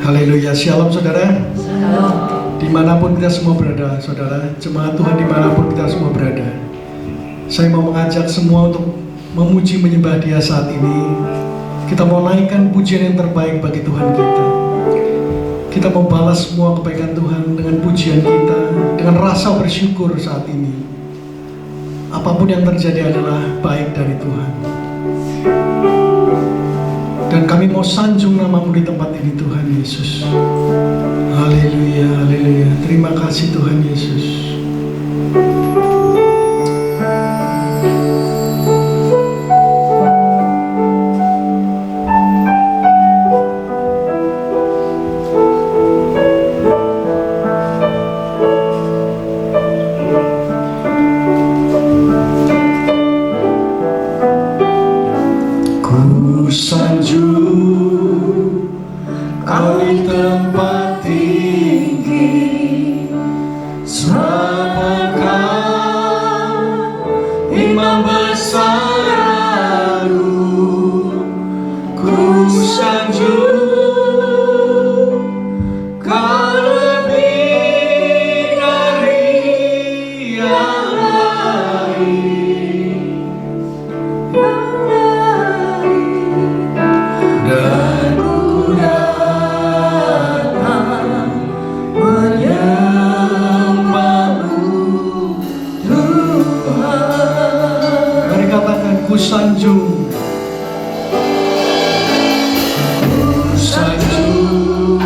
Haleluya, shalom saudara. Shalom. Dimanapun kita semua berada, saudara, jemaat Tuhan dimanapun kita semua berada, saya mau mengajak semua untuk memuji menyembah Dia saat ini. Kita mau naikkan pujian yang terbaik bagi Tuhan kita. Kita mau balas semua kebaikan Tuhan dengan pujian kita, dengan rasa bersyukur saat ini. Apapun yang terjadi adalah baik dari Tuhan. Dan kami mau sanjung nama-Mu di tempat ini, Tuhan Yesus. Haleluya, haleluya. Terima kasih Tuhan Yesus. Ku sanjung Kau di tempat tinggi, sebab Kau Imam besar agung. Ku sanjung Kau lebih dari yang lain, dan ku datang menyembah-Mu, Tuhan. Mari katakan, ku sanjung, ku sanjung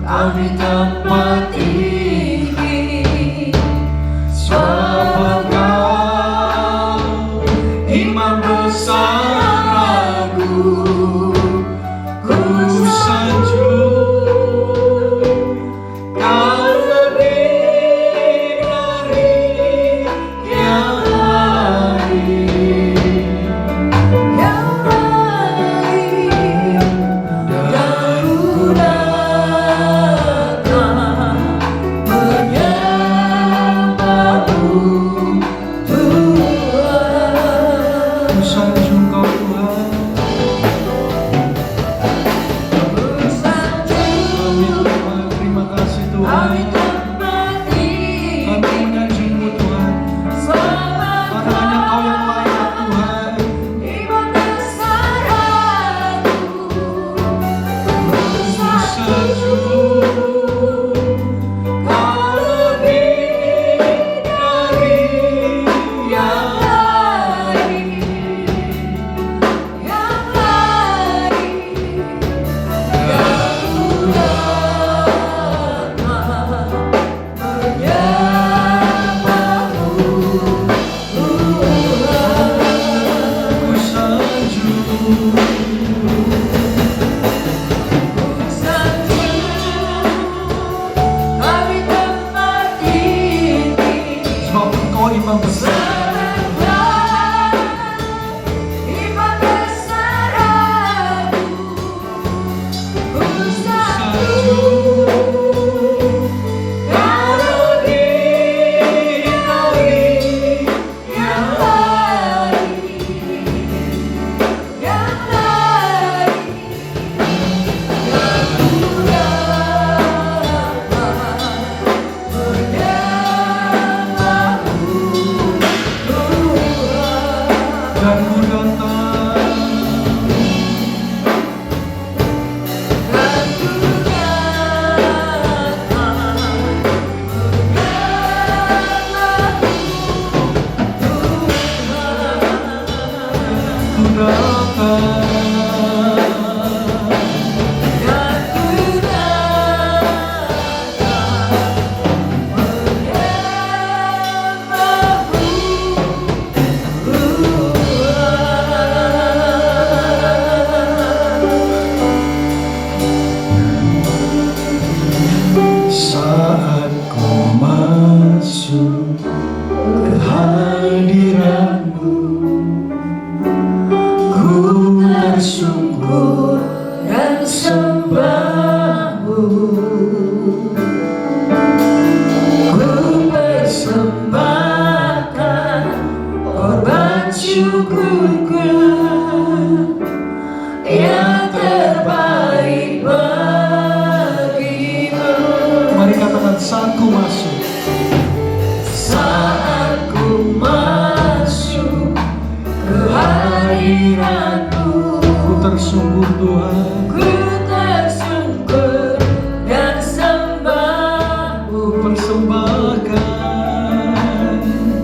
Kau di tempat tinggi, sebab Kau Imam besar agung. Ku sanjung Kau lebih dari yang lain, dan ku datang menyembah-Mu, Tuhan. Ku sanjung Kau, Tuhan. Terima kasih Tuhan. Kami menyanjung-Mu Tuhan, karena hanya Kau yang layak Tuhan. Ku sanjung Kau lebih dari yang lain, dan ku sebab Engkau Imam besar. Dan ku saat Kau masuk ke hadirat-Mu, ku tersungkur dan sembah-Mu. Ku persembahkan korban syukurku yang terbaik. tersungkur Tuhan, ku tersungkur dan sembahmu. persembahkan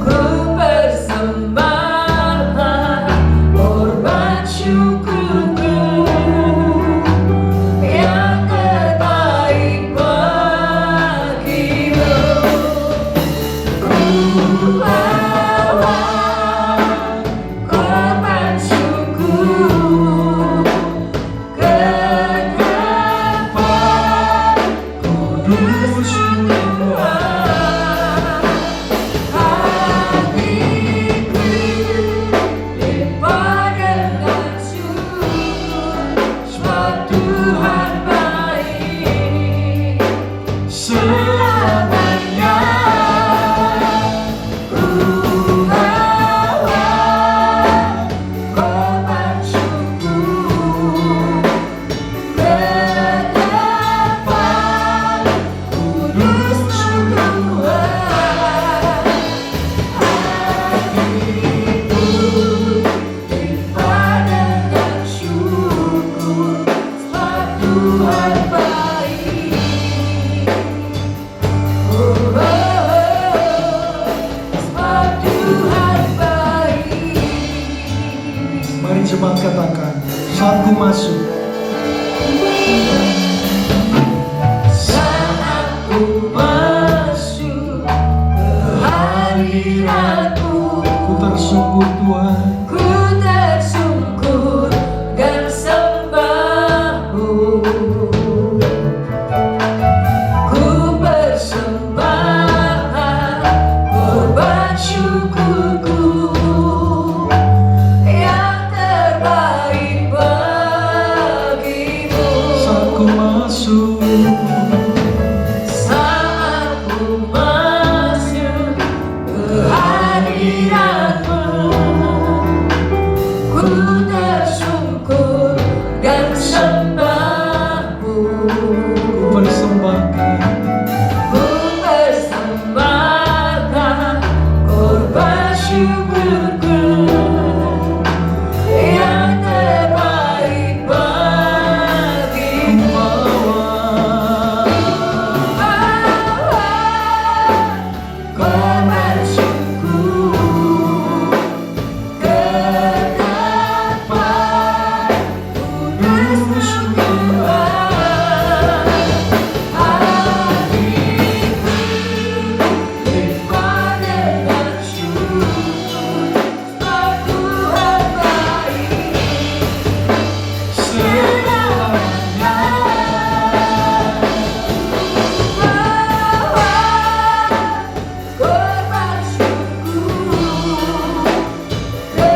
Ku persembahkan korban syukurku yang terbaik bagimu. Ku bawa korban syukur ke tempat kudus Tuhan. Hatiku limpah dengan syukur, sebab Tuhan baik selamanya. Ku bawa korban syukur ke tempat kudus Tuhan. Hatiku limpah dengan syukur, sebab Tuhan baik. Oh, sebab Tuhan baik. Mari jemaat katakan, saat ku masuk, Saat ku masuk ke hadirat-Mu, ku tersungkur Tuhan, ku tersungkur dan sembahmu. Ku persembahkan korban syukurku yang terbaik bagimu. saat ku masuk, Saat ku masuk ke hadirat-Mu, ku tersungkur dan sembahmu. ku persembahkan Ku persembahkan korban syukurku yang terbaik bagimu. Korban syukur ke tempat kudus Tuhan. Hatiku limpah dengan syukur, sebab Tuhan baik selamanya. Korban syukur ke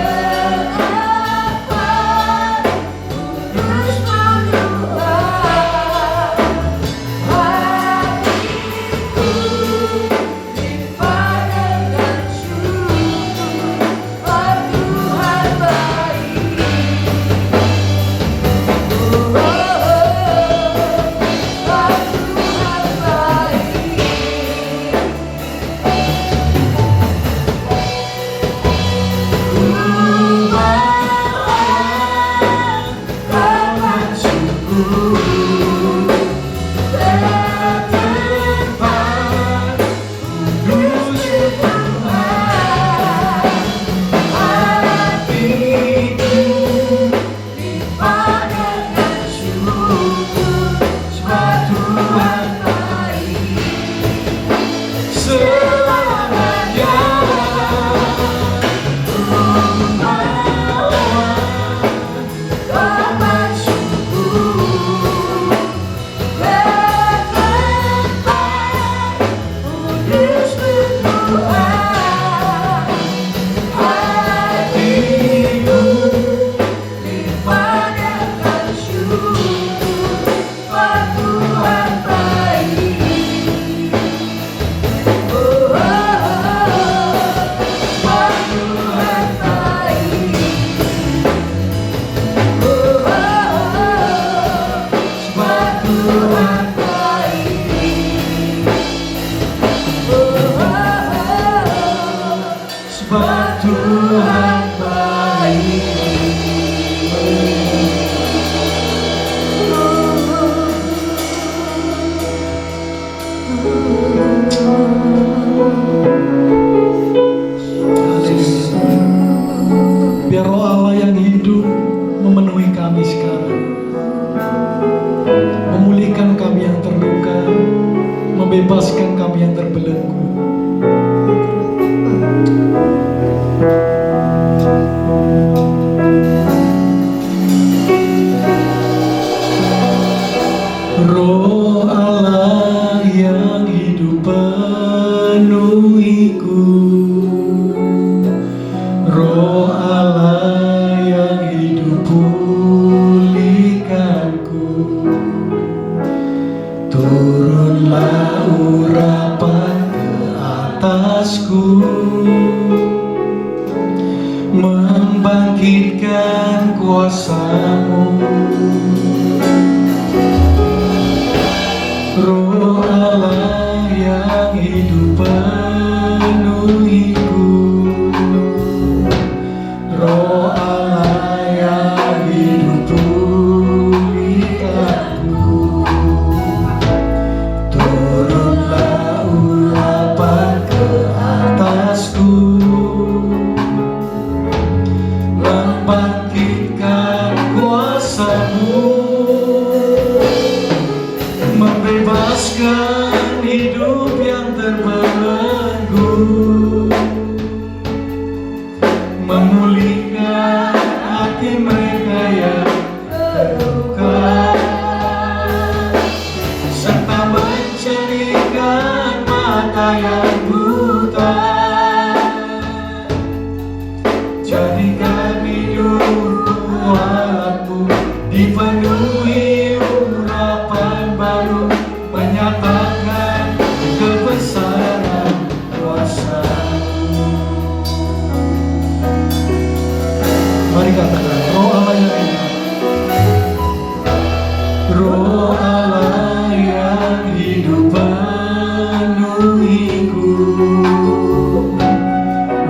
tempat kudus Tuhan. Hatiku limpah dengan syukur, sebab Tuhan baik. Sebab Tuhan baik. Korban syukur ke tempat kudus Tuhan. Hatiku limpah dengan syukur, sebab Tuhan baik selamanya. Korban syukur kami sekarang. Memulihkan kami yang terluka, membebaskan kami yang terbelenggu. Roh Allah yang hidup penuhiku, Roh Allah yang hidup pulihkanku. Turunlah urapan ke atasku, membangkitkan kuasa-Mu. Roh Allah yang hidup penuhiku, Roh Allah yang hidup pulihkanku. Turunlah urapan ke atasku, membangkitkan kuasa-Mu, membebaskan hidup yang terbelenggu, memulihkan hati mereka yang terluka, serta mencerahkan mata yang buta. Jadikan hidupku alatmu, dipenuhi urapan baru, menyatakan kebesaran kuasa-Mu. Mari katakan, Roh Allah yang hidup, Roh Allah yang hidup penuhiku,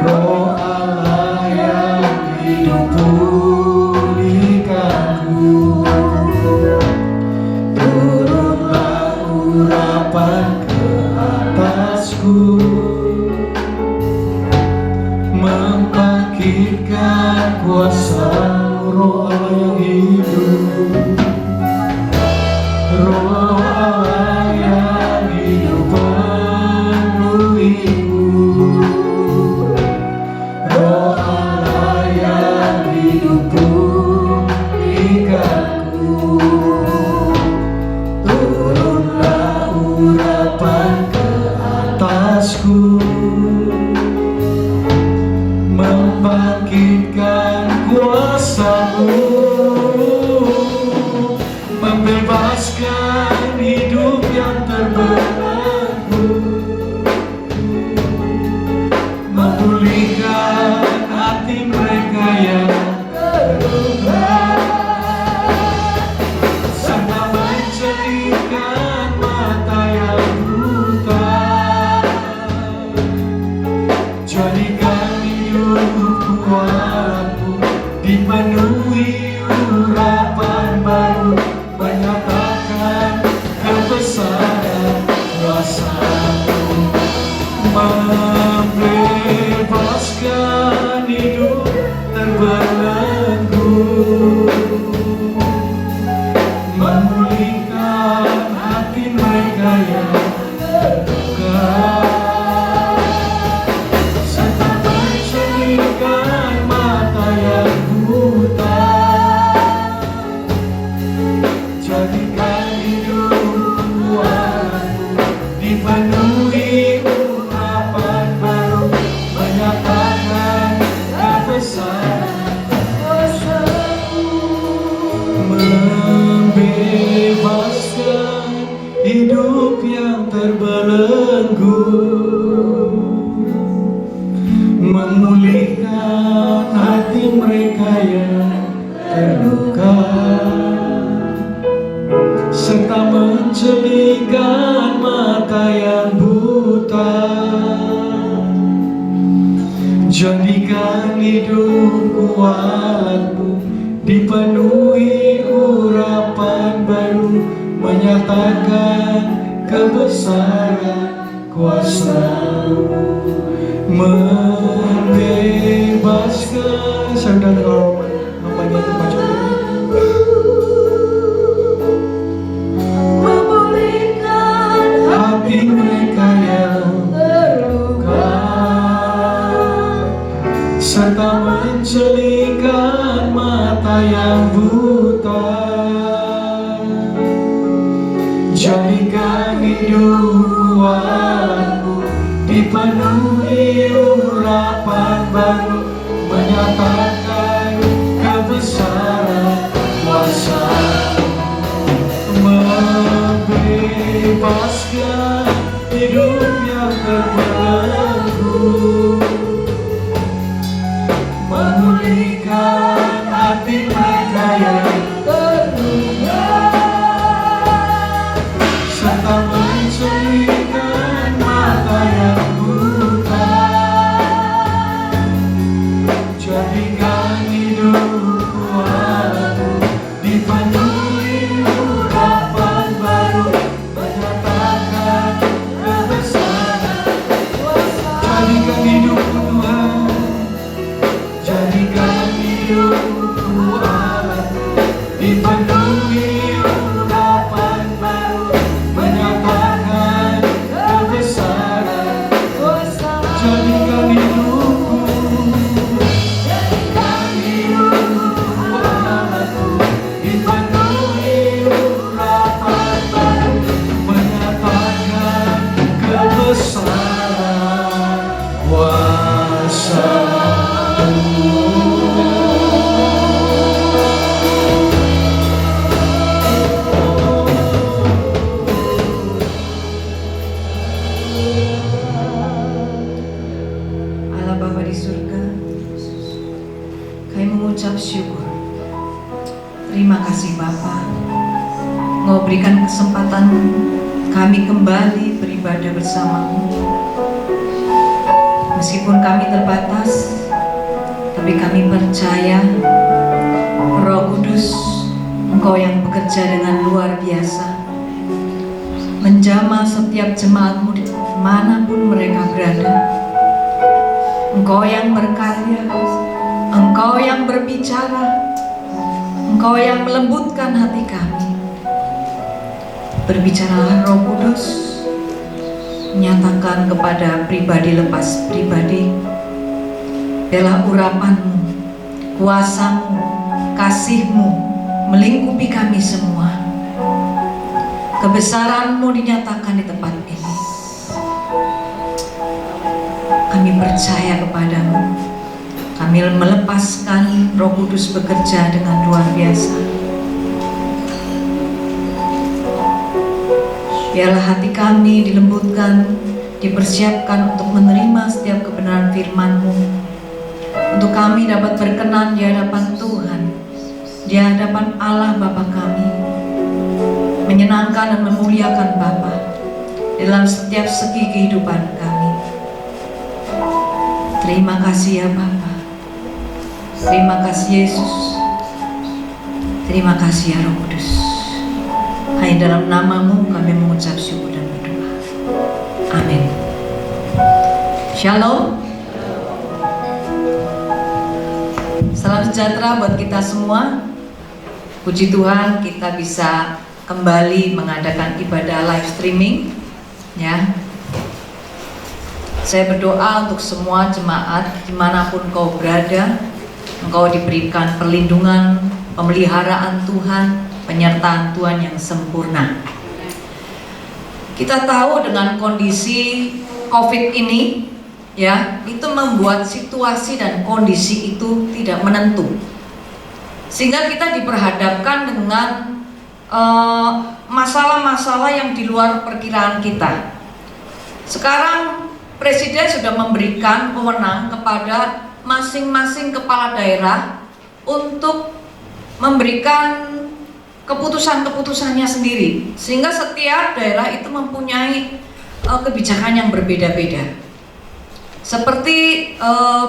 Roh Allah yang hidup pulihkanku. Turunlah urapan ke atasku, membangkitkan kuasa-Mu. Roh Allah yang hidup, Roh Allah yang hidup penuhiku, Roh Allah yang hidup pulihkanku. Turunlah urapan ke atasku, membangkitkan kuasa-Mu, membebaskan hidup yang terbelenggu, memulihkan hati mereka yang terluka, serta mencerahkan mata yang buta. Jadikan hidupku alatmu, dipenuhi urapan baru, menyatakan kebesaran kuasa-Mu, membebaskan hidup terbelenggu, memulihkan hati mereka yang terluka, serta mencerahkan mata yang buta. Jadikan hidupku alatmu, dipenuhi urapan baru, menyatakan kebesaran kuasa-Mu, membebaskan hidup yang terbelenggu, memulihkan hati mereka yang terluka, serta mencerahkan mata yang buta. Jadikan hidupku alatmu, dipenuhi urapan baru, menyatakan kebesaran kuasa-Mu, membebaskan. Saya udah kalau namanya itu baca dulu. hutan. Jadikan hidupku Allahku dipenuhi urapan baru, menyatakan kebesaran kuasa-Mu, membebaskan hidup yang terbelenggu, memulihkan hati mereka yang terluka, serta mencerahkan mata yang buta. Jadikan hidupku Allahku dipenuhi urapan baru, menyatakan kebesaran kuasa. Jadikan hidupku Tuhan, jadikan hidupku Allahku dipenuhi urapan baru, menyatakan kebesaran kuasa. Jadikan hidupku, jadikan hidupku Allahku dipenuhi urapan baru, menyatakan kebesaran kuasa-Mu. Allah Bapa di surga, kami mengucap syukur. Terima kasih Bapa, Engkau berikan kesempatan kami kembali beribadah bersama-Mu. Meskipun kami terbatas, tapi kami percaya Roh Kudus, Engkau yang bekerja dengan luar biasa, menjamah setiap jemaat-Mu manapun mereka berada. Engkau yang berkarya, Engkau yang berbicara, Engkau yang melembutkan hati kami. Berbicaralah Roh Kudus, nyatakan kepada pribadi lepas pribadi, biarlah urapan-Mu, kuasa-Mu, kasih-Mu melingkupi kami semua. Kebesaran-Mu dinyatakan di tempat ini. Kami percaya kepadamu. Kami melepaskan Roh Kudus bekerja dengan luar biasa. Biarlah hati kami dilembutkan, dipersiapkan untuk menerima setiap kebenaran firman-Mu, untuk kami dapat berkenan di hadapan Tuhan, di hadapan Allah Bapa kami, menyenangkan dan memuliakan Bapa dalam setiap segi kehidupan kami. Terima kasih ya Bapa. Terima kasih Yesus. Terima kasih ya Roh Kudus. Hanya dalam nama-Mu kami mengucap syukur dan berdoa. Amin. Shalom. Salam sejahtera buat kita semua. Puji Tuhan kita bisa kembali mengadakan ibadah live streaming, ya. Saya berdoa untuk semua jemaat dimanapun kau berada, engkau diberikan perlindungan, pemeliharaan Tuhan, penyertaan Tuhan yang sempurna. Kita tahu dengan kondisi COVID ini, ya, itu membuat situasi dan kondisi itu tidak menentu, sehingga kita diperhadapkan dengan masalah-masalah yang di luar perkiraan kita. Sekarang Presiden sudah memberikan wewenang kepada masing-masing kepala daerah untuk memberikan keputusan-keputusannya sendiri, sehingga setiap daerah itu mempunyai kebijakan yang berbeda-beda. Seperti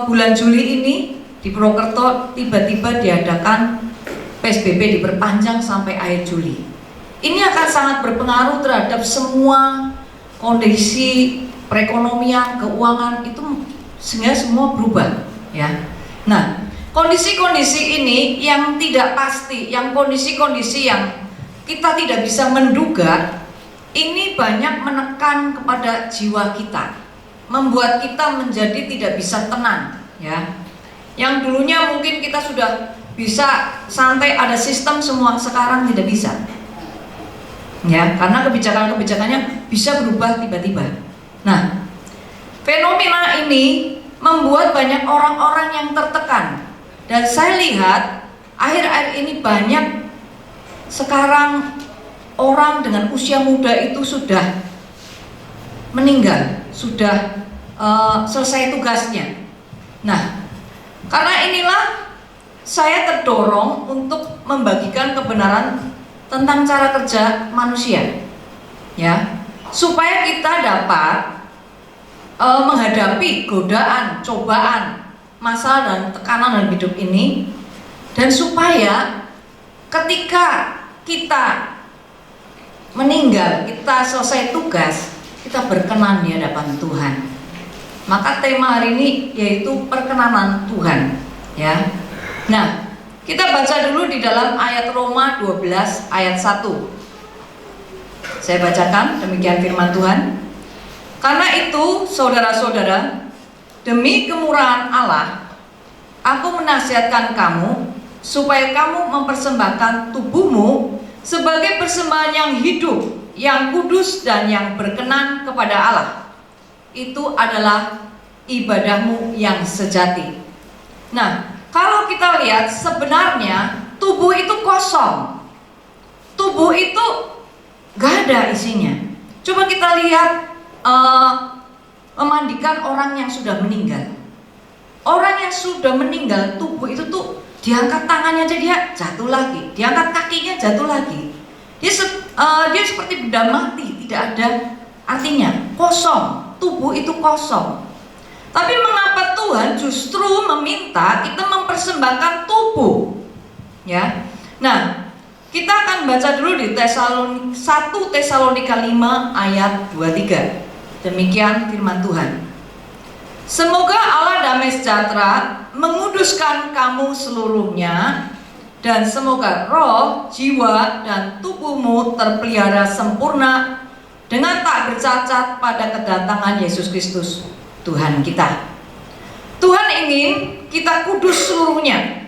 bulan Juli ini di Purwokerto tiba-tiba diadakan PSBB diperpanjang sampai akhir Juli. Ini akan sangat berpengaruh terhadap semua kondisi perekonomian, keuangan itu, sehingga semua berubah, ya. Nah, kondisi-kondisi ini yang tidak pasti, yang kondisi-kondisi yang kita tidak bisa menduga, ini banyak menekan kepada jiwa kita, membuat kita menjadi tidak bisa tenang, ya. Yang dulunya mungkin kita sudah bisa santai, ada sistem semua. Sekarang tidak bisa, ya, karena kebijakannya bisa berubah tiba-tiba. Nah, fenomena ini membuat banyak orang-orang yang tertekan, dan saya lihat akhir-akhir ini banyak sekarang orang dengan usia muda itu sudah meninggal, sudah selesai tugasnya. Nah, karena inilah saya terdorong untuk membagikan kebenaran tentang cara kerja manusia, ya, supaya kita dapat menghadapi godaan, cobaan, masalah dan tekanan dalam hidup ini, dan supaya ketika kita meninggal, kita selesai tugas, kita berkenan di hadapan Tuhan. Maka tema hari ini yaitu perkenanan Tuhan, ya. Nah, kita baca dulu di dalam ayat Roma 12 ayat 1. Saya bacakan, demikian firman Tuhan. Karena itu, saudara-saudara, demi kemurahan Allah, aku menasihatkan kamu supaya kamu mempersembahkan tubuhmu sebagai persembahan yang hidup, yang kudus dan yang berkenan kepada Allah. Itu adalah ibadahmu yang sejati. Nah, kalau kita lihat sebenarnya tubuh itu kosong. Tubuh itu gak ada isinya. Coba kita lihat memandikan orang yang sudah meninggal. Orang yang sudah meninggal, tubuh itu tuh diangkat tangannya aja dia jatuh lagi, diangkat kakinya jatuh lagi. Dia seperti benda mati, tidak ada artinya, kosong. Tubuh itu kosong. Tapi mengapa Tuhan justru meminta kita mempersembahkan tubuh? Ya. Nah, kita akan baca dulu di 1 Tesalonika 5 ayat 23. Demikian firman Tuhan. Semoga Allah damai sejahtera menguduskan kamu seluruhnya, dan semoga roh, jiwa, dan tubuhmu terpelihara sempurna dengan tak bercacat pada kedatangan Yesus Kristus Tuhan kita. Tuhan ingin kita kudus seluruhnya,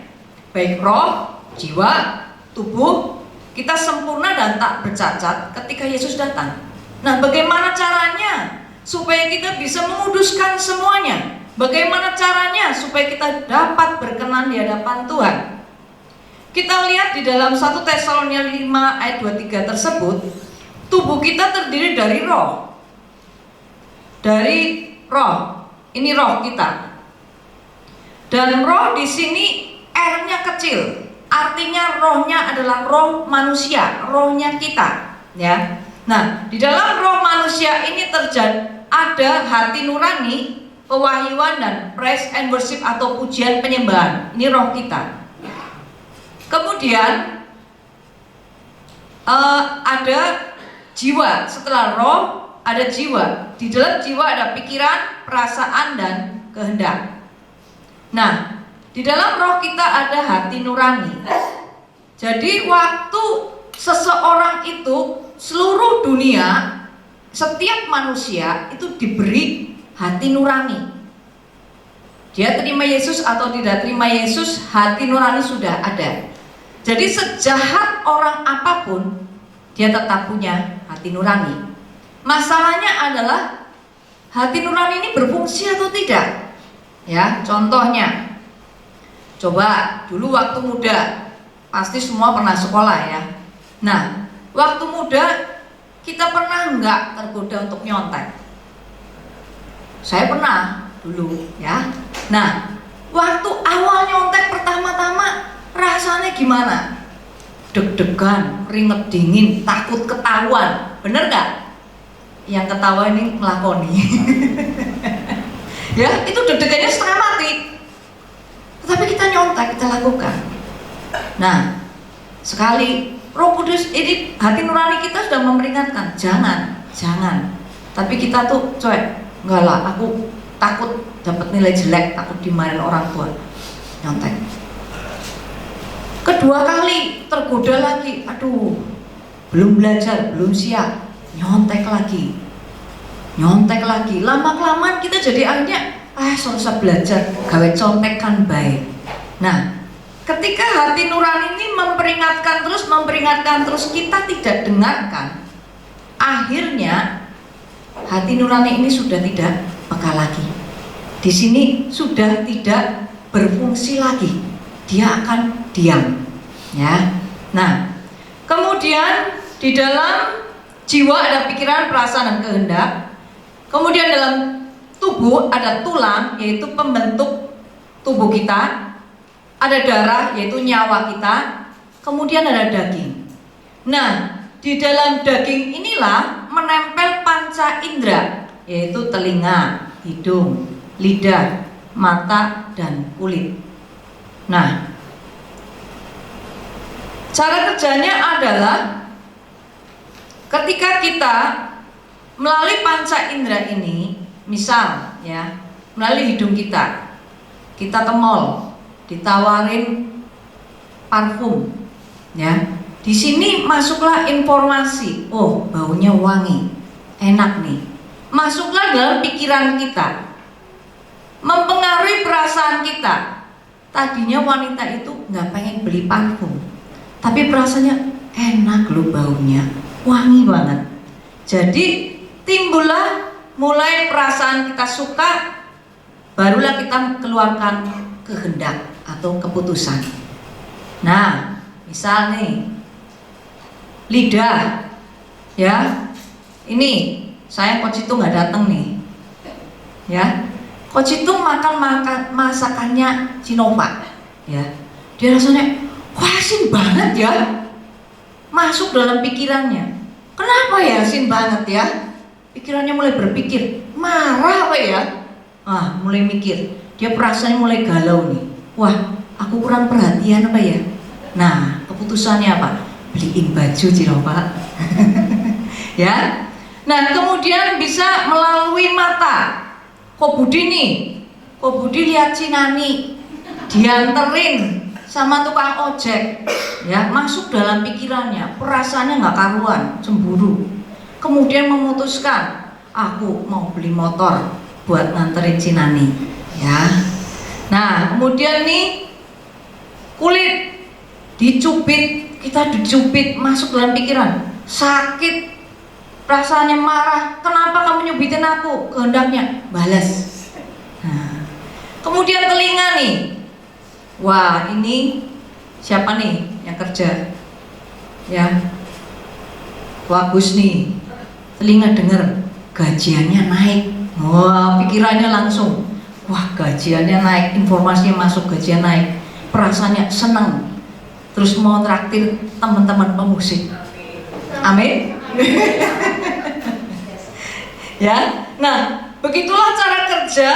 baik roh, jiwa, tubuh, kita sempurna dan tak bercacat ketika Yesus datang. Nah, bagaimana caranya supaya kita bisa menguduskan semuanya? Bagaimana caranya supaya kita dapat berkenan di hadapan Tuhan? Kita lihat di dalam 1 Tesalonika 5 ayat 23 tersebut, tubuh kita terdiri dari roh. Dari roh, ini roh kita. Dan roh di sini R-nya kecil, artinya rohnya adalah roh manusia, rohnya kita, ya. Nah, di dalam roh manusia ini ada hati nurani, pewahyuan, dan praise and worship atau pujian penyembahan. Ini roh kita. Kemudian ada jiwa. Setelah roh ada jiwa. Di dalam jiwa ada pikiran, perasaan, dan kehendak. Nah, di dalam roh kita ada hati nurani. Jadi waktu seseorang itu, seluruh dunia, setiap manusia itu diberi hati nurani. Dia terima Yesus atau tidak terima Yesus, hati nurani sudah ada. Jadi sejahat orang apapun, dia tetap punya hati nurani. Masalahnya adalah hati nurani ini berfungsi atau tidak. Ya, contohnya, coba dulu waktu muda, pasti semua pernah sekolah ya. Nah, waktu muda kita pernah nggak tergoda untuk nyontek? Saya pernah dulu ya. Nah, waktu awal nyontek pertama-tama rasanya gimana? Deg-degan, keringet dingin, takut ketahuan. Bener nggak? Yang ketawa ini melakoni. Ya, itu deg-degannya setengah mati. Tetapi kita nyontek, kita lakukan. Nah, sekali Roh Kudus ini, hati nurani kita sudah memperingatkan, jangan. Tapi kita tuh cuek, enggak lah, aku takut dapat nilai jelek, takut dimarahin orang tua, nyontek. Kedua kali tergoda lagi, aduh, belum belajar, belum siap, nyontek lagi. Lama-kelamaan kita jadi akhirnya, susah belajar, gawe contek kan baik. Nah, ketika hati nurani ini memperingatkan terus, kita tidak dengarkan, akhirnya hati nurani ini sudah tidak peka lagi. Di sini sudah tidak berfungsi lagi, dia akan diam, ya. Nah, kemudian di dalam jiwa ada pikiran, perasaan, dan kehendak. Kemudian dalam tubuh ada tulang, yaitu pembentuk tubuh kita. Ada darah, yaitu nyawa kita. Kemudian ada daging. Nah, di dalam daging inilah menempel panca indera, yaitu telinga, hidung, lidah, mata, dan kulit. Nah, cara kerjanya adalah ketika kita melalui panca indera ini, misal ya, melalui hidung kita ke mall, ditawarin parfum, ya. Di sini masuklah informasi, oh baunya wangi, enak nih. Masuklah dalam pikiran kita, mempengaruhi perasaan kita. Tadinya wanita itu nggak pengen beli parfum, tapi perasaannya enak loh baunya, wangi banget. Jadi timbullah mulai perasaan kita suka, barulah kita keluarkan kehendak atau keputusan. Nah, misal nih lidah, ya, ini saya Coach itu nggak datang nih, ya. Coach itu makan masakannya Cinova, ya. Dia rasanya wah asin banget ya, masuk dalam pikirannya. Kenapa ya asin banget ya? Pikirannya mulai berpikir, marah apa ya? Mulai mikir, dia perasaannya mulai galau nih. Wah, aku kurang perhatian apa ya? Nah, keputusannya apa? Beliin baju Cinova. Ya. Nah, kemudian bisa melalui mata. Kok Budi lihat Cinani dianterin sama tukang ojek, ya, masuk dalam pikirannya, perasaannya nggak karuan, cemburu. Kemudian memutuskan, aku mau beli motor buat nganterin Cinani, ya. Nah, kemudian nih kulit dicubit, kita dicubit, masuk dalam pikiran, sakit, perasaannya marah, kenapa kamu nyubitin aku? Kehendaknya balas. Nah, kemudian telinga nih, wah ini siapa nih yang kerja, ya, bagus nih, telinga dengar gajiannya naik, wah pikirannya langsung, wah gajiannya naik, informasinya masuk gajian naik, perasaannya seneng, terus mau traktir teman-teman pemusik. Amin. Ya, nah begitulah cara kerja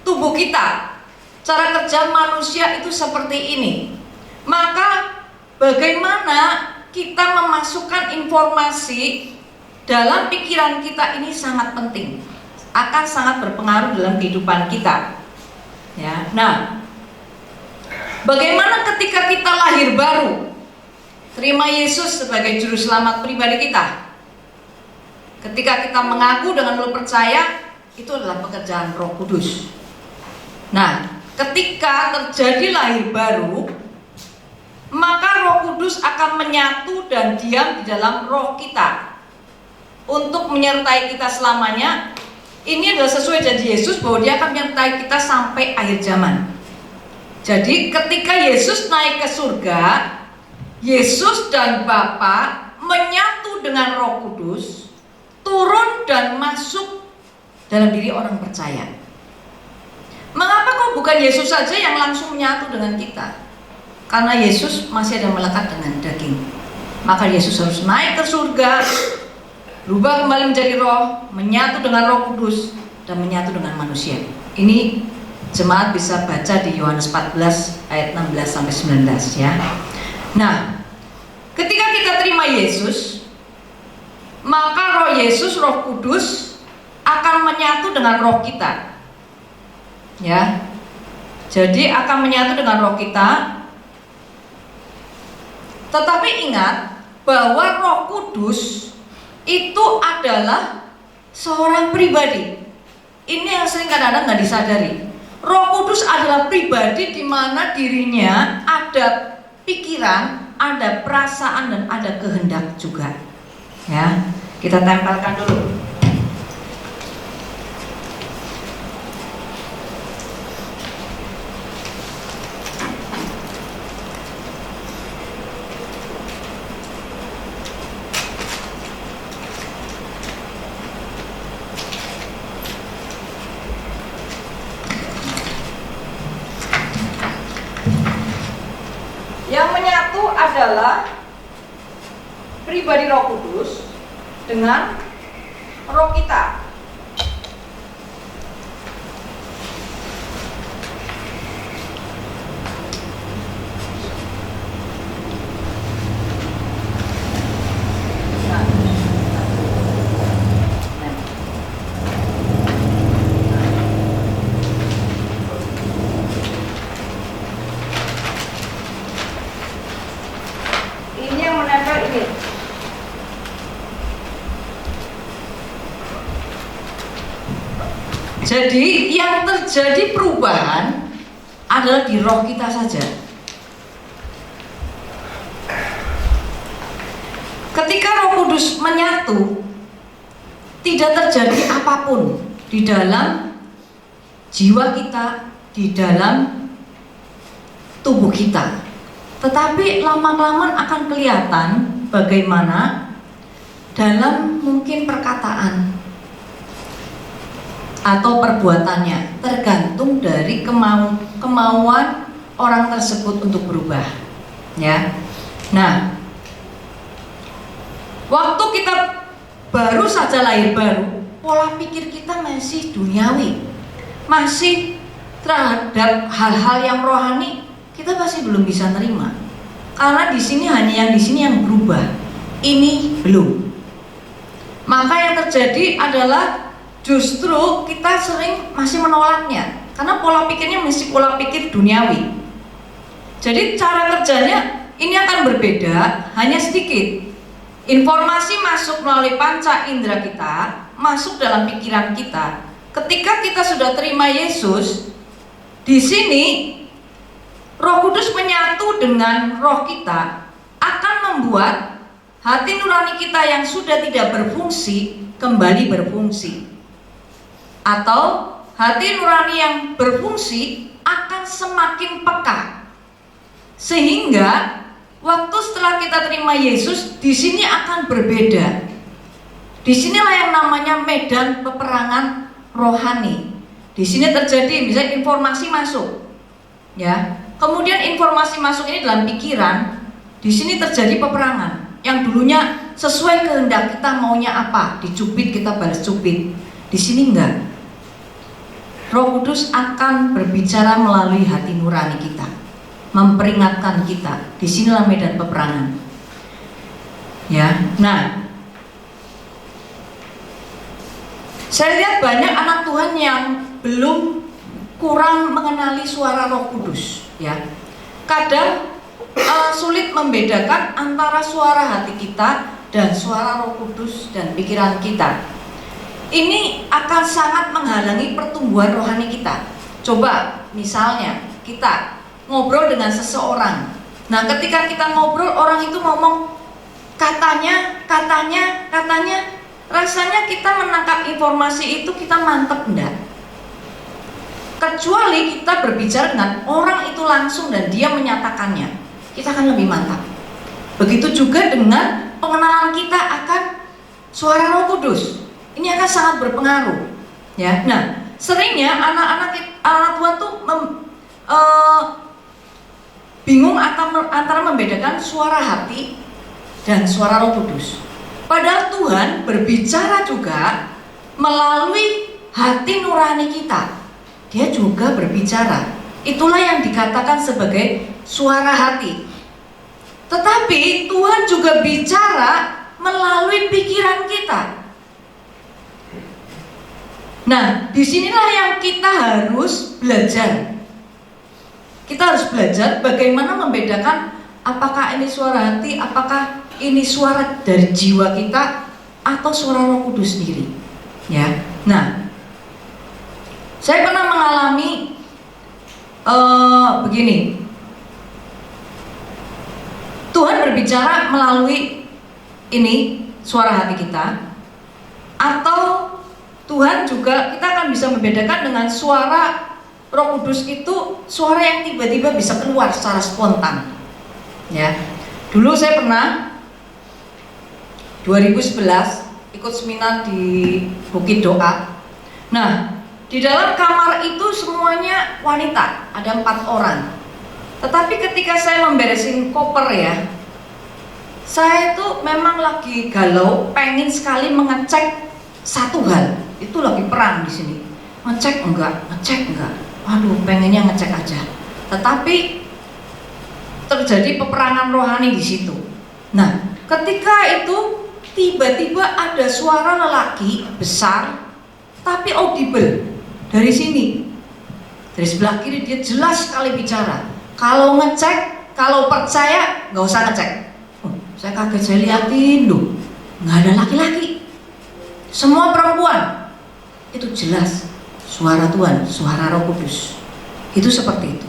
tubuh kita. Cara kerja manusia itu seperti ini. Maka bagaimana kita memasukkan informasi dalam pikiran kita ini sangat penting, akan sangat berpengaruh dalam kehidupan kita. Ya, nah, bagaimana ketika kita lahir baru, terima Yesus sebagai juru selamat pribadi kita? Ketika kita mengaku dengan mulut percaya, itu adalah pekerjaan Roh Kudus. Nah, ketika terjadi lahir baru, maka Roh Kudus akan menyatu dan diam di dalam roh kita untuk menyertai kita selamanya. Ini adalah sesuai janji Yesus bahwa Dia akan menyertai kita sampai akhir zaman. Jadi ketika Yesus naik ke surga, Yesus dan Bapa menyatu dengan Roh Kudus, turun dan masuk dalam diri orang percaya. Mengapa kok bukan Yesus saja yang langsung menyatu dengan kita? Karena Yesus masih ada melekat dengan daging. Maka Yesus harus naik ke surga, berubah kembali menjadi roh, menyatu dengan Roh Kudus, dan menyatu dengan manusia. Ini jemaat bisa baca di Yohanes 14 ayat 16 sampai 19 ya. Nah, ketika kita terima Yesus, maka roh Yesus, Roh Kudus akan menyatu dengan roh kita. Ya. Jadi akan menyatu dengan roh kita. Tetapi ingat bahwa Roh Kudus itu adalah seorang pribadi. Ini yang sering kadang-kadang nggak disadari. Roh Kudus adalah pribadi di mana dirinya ada pikiran, ada perasaan, dan ada kehendak juga. Ya, kita tempelkan dulu. Yang menyatu adalah pribadi Roh Kudus dengan roh kita. Ini yang menempel ini. Jadi yang terjadi perubahan adalah di roh kita saja. Ketika Roh Kudus menyatu, tidak terjadi apapun di dalam jiwa kita, di dalam tubuh kita. Tetapi lama-kelamaan akan kelihatan bagaimana dalam mungkin perkataan atau perbuatannya, tergantung dari kemauan orang tersebut untuk berubah. Ya. Nah, waktu kita baru saja lahir baru, pola pikir kita masih duniawi, masih terhadap hal-hal yang rohani, kita masih belum bisa nerima. Karena di sini hanya yang di sini yang berubah, ini belum. Maka yang terjadi adalah justru kita sering masih menolaknya, karena pola pikirnya masih pola pikir duniawi. Jadi cara kerjanya ini akan berbeda, hanya sedikit. Informasi masuk melalui panca indera kita, masuk dalam pikiran kita. Ketika kita sudah terima Yesus, di sini Roh Kudus menyatu dengan roh kita, akan membuat hati nurani kita yang sudah tidak berfungsi kembali berfungsi. Atau hati nurani yang berfungsi akan semakin peka, sehingga waktu setelah kita terima Yesus, di sini akan berbeda. Disinilah yang namanya medan peperangan rohani. Di sini terjadi misalnya informasi masuk, ya. Kemudian informasi masuk ini dalam pikiran. Di sini terjadi peperangan. Yang dulunya sesuai kehendak kita maunya apa, dicubit kita balas cubit. Di sini enggak. Roh Kudus akan berbicara melalui hati nurani kita, memperingatkan kita. Disinilah medan peperangan. Ya, nah, saya lihat banyak anak Tuhan yang belum kurang mengenali suara Roh Kudus. Ya, kadang sulit membedakan antara suara hati kita dan suara Roh Kudus dan pikiran kita. Ini akan sangat menghalangi pertumbuhan rohani kita. Coba misalnya kita ngobrol dengan seseorang. Nah, ketika kita ngobrol, orang itu ngomong katanya, rasanya kita menangkap informasi itu kita mantep enggak? Kecuali kita berbicara dengan orang itu langsung dan dia menyatakannya, kita akan lebih mantap. Begitu juga dengan pengenalan kita akan suara Roh Kudus. Ini akan sangat berpengaruh. Ya, nah, seringnya anak Tuhan tuh bingung antara membedakan suara hati dan suara Roh Kudus. Padahal Tuhan berbicara juga melalui hati nurani kita. Dia juga berbicara. Itulah yang dikatakan sebagai suara hati. Tetapi Tuhan juga bicara melalui pikiran kita. Nah, disinilah yang kita harus belajar. Kita harus belajar bagaimana membedakan apakah ini suara hati, apakah ini suara dari jiwa kita, atau suara Roh Kudus sendiri. Ya, nah, saya pernah mengalami begini, Tuhan berbicara melalui ini suara hati kita, atau Tuhan juga kita akan bisa membedakan dengan suara Roh Kudus itu suara yang tiba-tiba bisa keluar secara spontan. Ya, dulu saya pernah 2011 ikut seminar di Bukit Doa. Nah, di dalam kamar itu semuanya wanita, ada 4 orang. Tetapi ketika saya memberesin koper ya, saya itu memang lagi galau, pengen sekali mengecek satu hal. Itu lagi perang di sini. Ngecek enggak. Waduh, pengennya ngecek aja. Tetapi terjadi peperangan rohani di situ. Nah, ketika itu tiba-tiba ada suara lelaki besar tapi audible dari sini. Dari sebelah kiri dia jelas sekali bicara. Kalau ngecek, kalau percaya nggak usah ngecek. Oh, saya kaget, saya liatin loh, nggak ada laki-laki, semua perempuan. Itu jelas suara Tuhan, suara Roh Kudus. Itu seperti itu.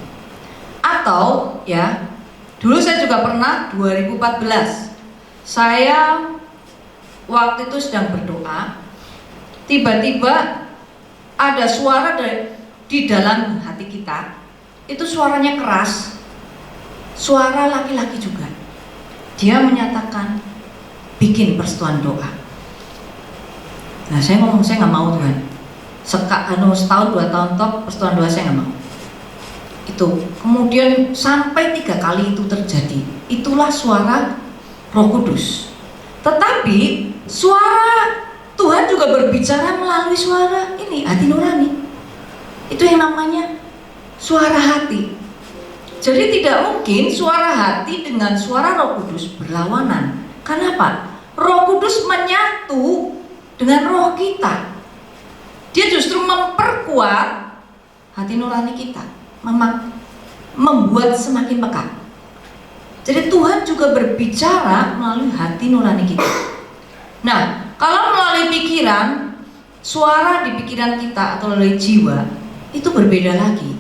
Atau ya, dulu saya juga pernah 2014, saya waktu itu sedang berdoa, tiba-tiba ada suara di dalam hati kita. Itu suaranya keras, suara laki-laki juga. Dia menyatakan bikin persetujuan doa. Nah, saya ngomong, saya nggak mau Tuhan. Setahun 2 tahun top persetujuan doa saya nggak mau. Itu kemudian sampai 3 kali itu terjadi. Itulah suara Roh Kudus. Tetapi suara Tuhan juga berbicara melalui suara ini, hati nurani. Itu yang namanya suara hati. Jadi tidak mungkin suara hati dengan suara Roh Kudus berlawanan. Kenapa? Roh Kudus menyatu dengan roh kita. Dia justru memperkuat hati nurani kita, membuat semakin peka. Jadi Tuhan juga berbicara melalui hati nurani kita. Nah, kalau melalui pikiran, suara di pikiran kita atau melalui jiwa itu berbeda lagi.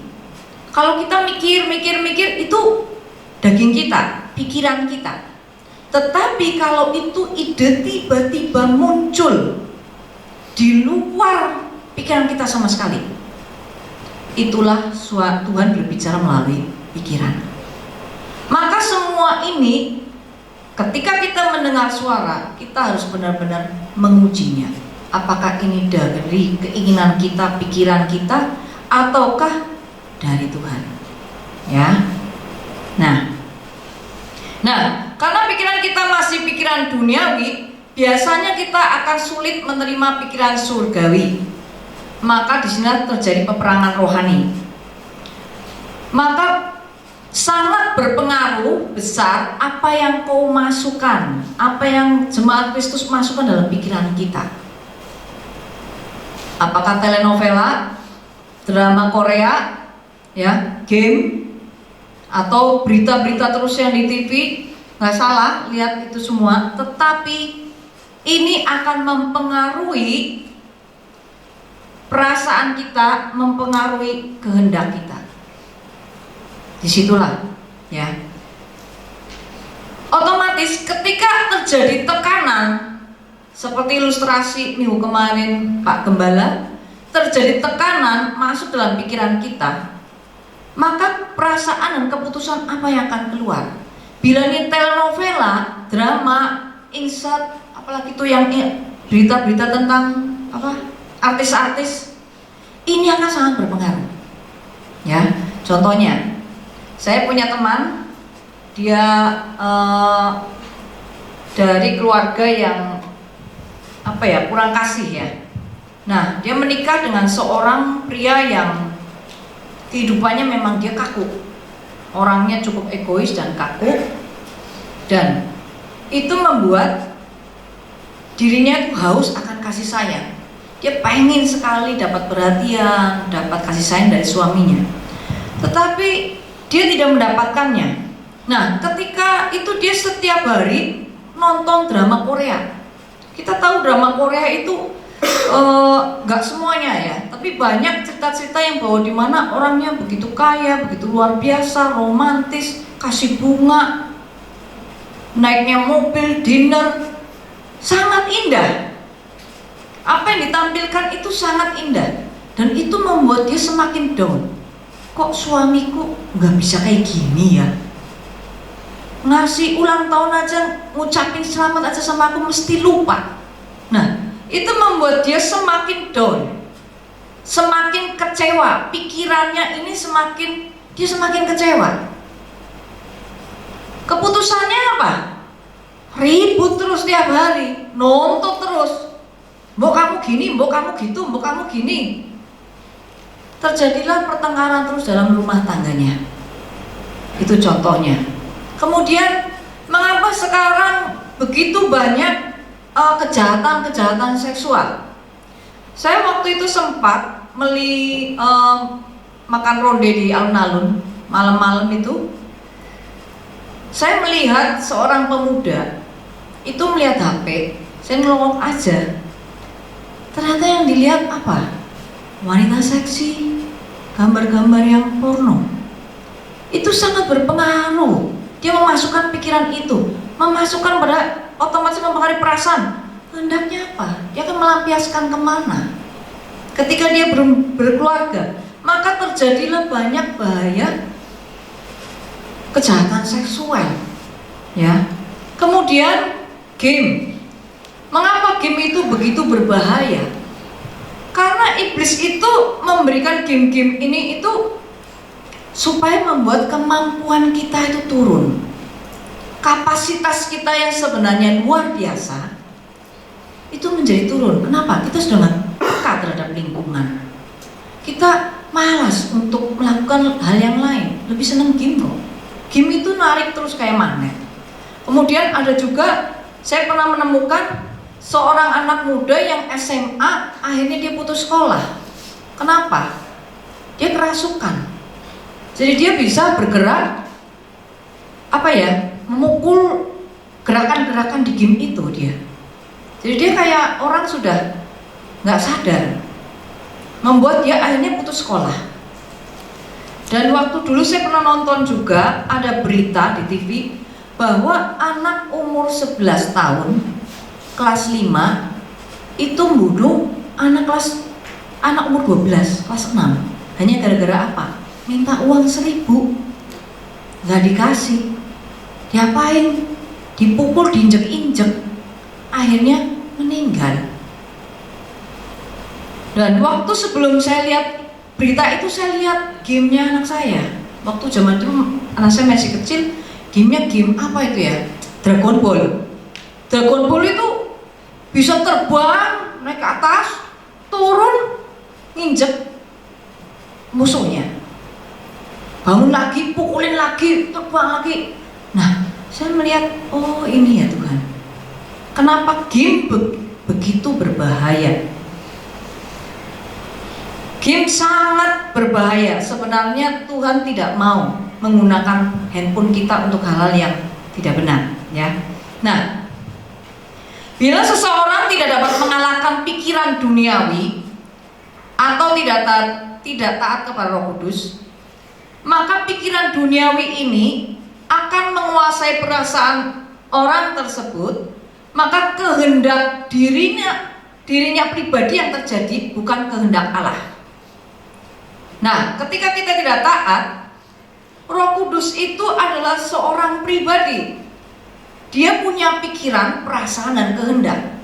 Kalau kita mikir itu daging kita, pikiran kita. Tetapi kalau itu ide tiba-tiba muncul di luar pikiran kita sama sekali, itulah Tuhan berbicara melalui pikiran. Maka semua ini ketika kita mendengar suara, kita harus benar-benar mengujinya. Apakah ini dari keinginan kita, pikiran kita, ataukah dari Tuhan? Ya. Nah, karena pikiran kita masih pikiran duniawi, biasanya kita akan sulit menerima pikiran surgawi. Maka di sini terjadi peperangan rohani. Maka sangat berpengaruh besar apa yang kau masukkan, apa yang jemaat Kristus masukkan dalam pikiran kita. Apakah telenovela, drama Korea, ya, game, atau berita-berita terus yang di TV, nggak salah lihat itu semua. Tetapi ini akan mempengaruhi perasaan kita, mempengaruhi kehendak kita. Disitulah, ya. Otomatis ketika terjadi tekanan, seperti ilustrasi minggu kemarin Pak Gembala, terjadi tekanan masuk dalam pikiran kita, maka perasaan dan keputusan apa yang akan keluar? Bila ini telenovela, drama, insert, apalagi itu yang berita-berita tentang artis-artis, ini akan sangat berpengaruh. Ya, contohnya, saya punya teman, dia dari keluarga yang kurang kasih ya. Nah, dia menikah dengan seorang pria yang kehidupannya memang dia kaku, orangnya cukup egois dan kaku, dan itu membuat dirinya itu haus akan kasih sayang. Dia pengen sekali dapat perhatian, dapat kasih sayang dari suaminya, tetapi dia tidak mendapatkannya. Nah, ketika itu dia setiap hari nonton drama Korea. Kita tahu drama Korea itu nggak semuanya ya, tapi banyak cerita-cerita yang bahwa di mana orangnya begitu kaya, begitu luar biasa, romantis, kasih bunga, naiknya mobil, dinner, sangat indah. Apa yang ditampilkan itu sangat indah, dan itu membuat dia semakin down. Kok suamiku nggak bisa kayak gini ya? Ngasih ulang tahun aja, ngucapin selamat aja sama aku mesti lupa. Nah, itu membuat dia semakin down, semakin kecewa. Pikirannya ini dia semakin kecewa. Keputusannya apa? Ribut terus tiap hari, nuntut terus. Mbok kamu gini, mbok kamu gitu, mbok kamu gini. Terjadilah pertengkaran terus dalam rumah tangganya. Itu contohnya. Kemudian mengapa sekarang begitu banyak kejahatan-kejahatan seksual? Saya waktu itu sempat makan ronde di alun-alun malam-malam itu. Saya melihat seorang pemuda itu melihat HP. Saya ngelongok aja. Ternyata yang dilihat apa? Wanita seksi, gambar-gambar yang porno. Itu sangat berpengaruh. Dia memasukkan pikiran itu, memasukkan pada otomatis mempengaruhi perasaan. Hendaknya apa? Dia akan melampiaskan kemana? Ketika dia berkeluarga, maka terjadilah banyak bahaya kejahatan seksual. Ya. Kemudian game. Mengapa game itu begitu berbahaya? Karena iblis itu memberikan game-game ini itu supaya membuat kemampuan kita itu turun. Kapasitas kita yang sebenarnya luar biasa itu menjadi turun. Kenapa? Kita sudah nggak peka terhadap lingkungan. Kita malas untuk melakukan hal yang lain. Lebih senang game kok. Game itu narik terus kayak magnet. Kemudian ada juga, saya pernah menemukan seorang anak muda yang SMA, akhirnya dia putus sekolah. Kenapa? Dia kerasukan. Jadi dia bisa bergerak, memukul gerakan-gerakan di game itu dia. Jadi dia kayak orang sudah nggak sadar, membuat dia akhirnya putus sekolah. Dan waktu dulu saya pernah nonton juga ada berita di TV bahwa anak umur 11 tahun, kelas 5 itu membunuh anak umur 12, kelas 6. Hanya gara-gara apa? Minta uang 1.000, nggak dikasih. Diapain? Dipukul, diinjek-injek, akhirnya meninggal. Dan waktu sebelum saya lihat berita itu, saya lihat gamenya anak saya. Waktu zaman itu anak saya masih kecil, gamenya game apa itu ya? Dragon Ball. Dragon Ball itu bisa terbang, naik ke atas, turun, nginjek musuhnya. Bangun lagi, pukulin lagi, terbang lagi. Nah, saya melihat, oh ini ya Tuhan, kenapa game begitu berbahaya. Game sangat berbahaya. Sebenarnya Tuhan tidak mau menggunakan handphone kita untuk hal-hal yang tidak benar, ya. Nah, bila seseorang tidak dapat mengalahkan pikiran duniawi atau tidak taat kepada Roh Kudus, maka pikiran duniawi ini akan menguasai perasaan orang tersebut. Maka kehendak dirinya pribadi yang terjadi, bukan kehendak Allah. Nah, ketika kita tidak taat, Roh Kudus itu adalah seorang pribadi. Dia punya pikiran, perasaan, dan kehendak.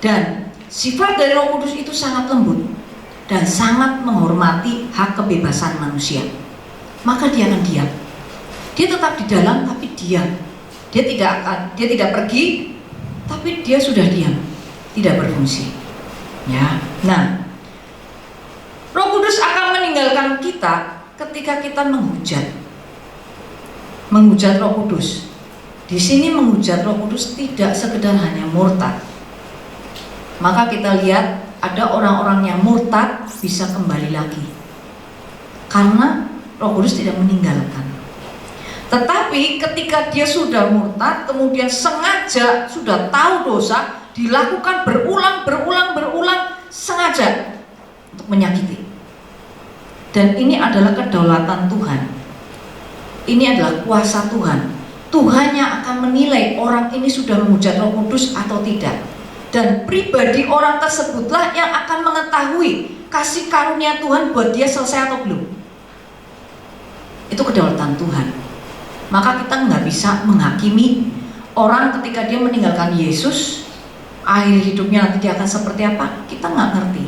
Dan sifat dari Roh Kudus itu sangat lembut dan sangat menghormati hak kebebasan manusia. Maka dia akan diam. Dia tetap di dalam tapi diam. Dia tidak pergi, tapi dia sudah diam, tidak berfungsi. Ya. Nah, Roh Kudus akan meninggalkan kita ketika kita menghujat Roh Kudus. Di sini menghujat Roh Kudus tidak sekedar hanya murtad. Maka kita lihat ada orang-orang yang murtad bisa kembali lagi karena Roh Kudus tidak meninggalkan. Tetapi ketika dia sudah murtad, kemudian sengaja sudah tahu dosa, dilakukan berulang sengaja untuk menyakiti. Dan ini adalah kedaulatan Tuhan. Ini adalah kuasa Tuhan. Tuhan yang akan menilai orang ini sudah menghujat Roh Kudus atau tidak. Dan pribadi orang tersebutlah yang akan mengetahui kasih karunia Tuhan buat dia selesai atau belum. Itu kedaulatan Tuhan. Maka kita nggak bisa menghakimi orang ketika dia meninggalkan Yesus, akhir hidupnya nanti dia akan seperti apa, kita nggak ngerti.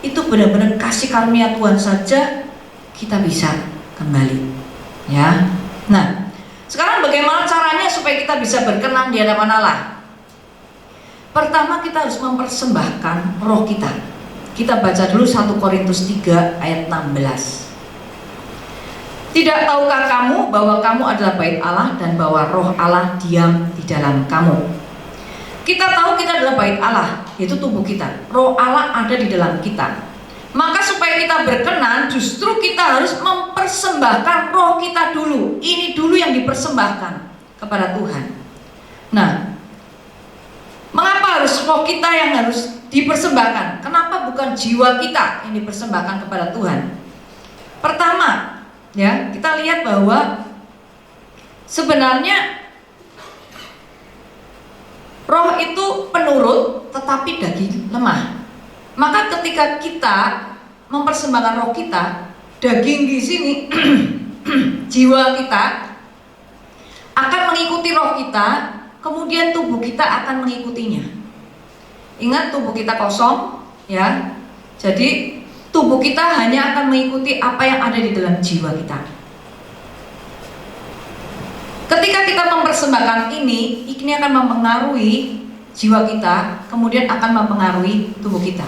Itu benar-benar kasih karunia Tuhan saja kita bisa kembali, ya. Nah, sekarang bagaimana caranya supaya kita bisa berkenan di hadapan Allah? Pertama, kita harus mempersembahkan roh kita. Kita baca dulu 1 Korintus 3 ayat 16. Tidak tahukah kamu bahwa kamu adalah bait Allah dan bahwa roh Allah diam di dalam kamu? Kita tahu kita adalah bait Allah, yaitu tubuh kita. Roh Allah ada di dalam kita. Maka supaya kita berkenan, justru kita harus mempersembahkan roh kita dulu. Ini dulu yang dipersembahkan kepada Tuhan. Nah, mengapa harus roh kita yang harus dipersembahkan? Kenapa bukan jiwa kita yang dipersembahkan kepada Tuhan? Pertama, ya, kita lihat bahwa sebenarnya roh itu penurut tetapi daging lemah. Maka ketika kita mempersembahkan roh kita, daging di sini jiwa kita akan mengikuti roh kita, kemudian tubuh kita akan mengikutinya. Ingat, tubuh kita kosong, ya. Jadi tubuh kita hanya akan mengikuti apa yang ada di dalam jiwa kita. Ketika kita mempersembahkan ini akan mempengaruhi jiwa kita, kemudian akan mempengaruhi tubuh kita.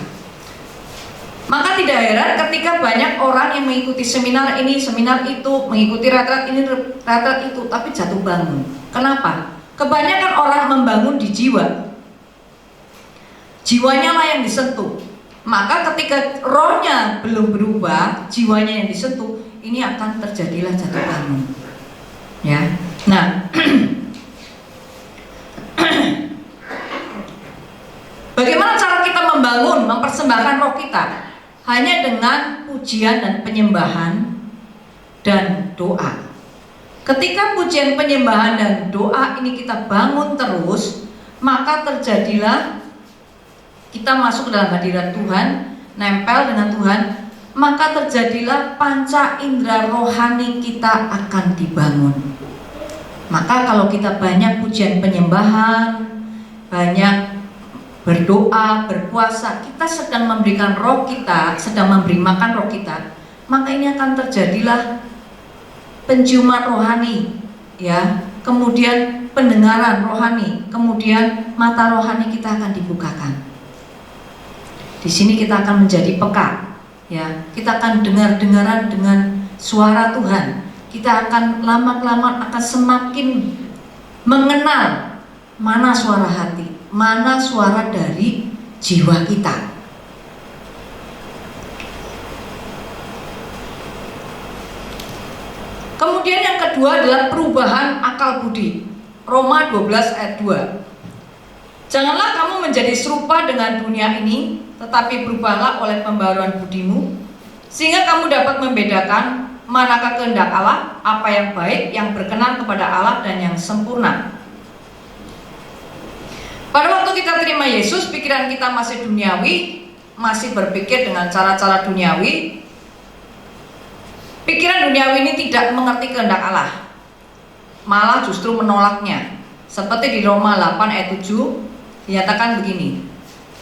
Maka tidak heran ketika banyak orang yang mengikuti seminar ini, seminar itu, mengikuti retret ini, retret itu, tapi jatuh bangun. Kenapa? Kebanyakan orang membangun di jiwa. Jiwanya lah yang disentuh. Maka ketika rohnya belum berubah, jiwanya yang disentuh, ini akan terjadilah jatuh bangun. Ya. Nah, bagaimana cara kita membangun, mempersembahkan roh kita? Hanya dengan pujian dan penyembahan dan doa. Ketika pujian, penyembahan dan doa ini kita bangun terus, maka terjadilah kita masuk ke dalam hadirat Tuhan, nempel dengan Tuhan, maka terjadilah panca indera rohani kita akan dibangun. Maka kalau kita banyak pujian penyembahan, banyak berdoa, berpuasa, kita sedang memberikan roh kita, sedang memberi makan roh kita, maka ini akan terjadilah penciuman rohani, ya, kemudian pendengaran rohani, kemudian mata rohani kita akan dibukakan. Di sini kita akan menjadi peka, ya, kita akan dengar-dengaran dengan suara Tuhan. Kita akan lama-kelamaan akan semakin mengenal mana suara hati, mana suara dari jiwa kita. Kemudian yang kedua adalah perubahan akal budi. Roma 12 ayat 2. Janganlah kamu menjadi serupa dengan dunia ini, tetapi berubahlah oleh pembaruan budimu, sehingga kamu dapat membedakan manakah kehendak Allah, apa yang baik, yang berkenan kepada Allah, dan yang sempurna. Pada waktu kita terima Yesus, pikiran kita masih duniawi, masih berpikir dengan cara-cara duniawi. Pikiran duniawi ini tidak mengerti kehendak Allah, malah justru menolaknya. Seperti di Roma 8 ayat 7 dinyatakan begini: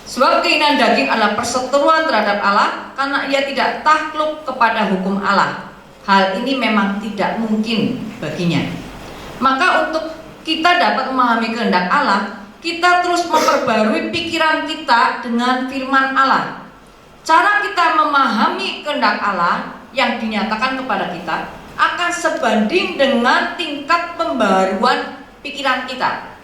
sebab keinginan daging adalah perseteruan terhadap Allah, karena ia tidak takluk kepada hukum Allah. Hal ini memang tidak mungkin baginya. Maka untuk kita dapat memahami kehendak Allah, kita terus memperbarui pikiran kita dengan firman Allah. Cara kita memahami kehendak Allah yang dinyatakan kepada kita akan sebanding dengan tingkat pembaruan pikiran kita.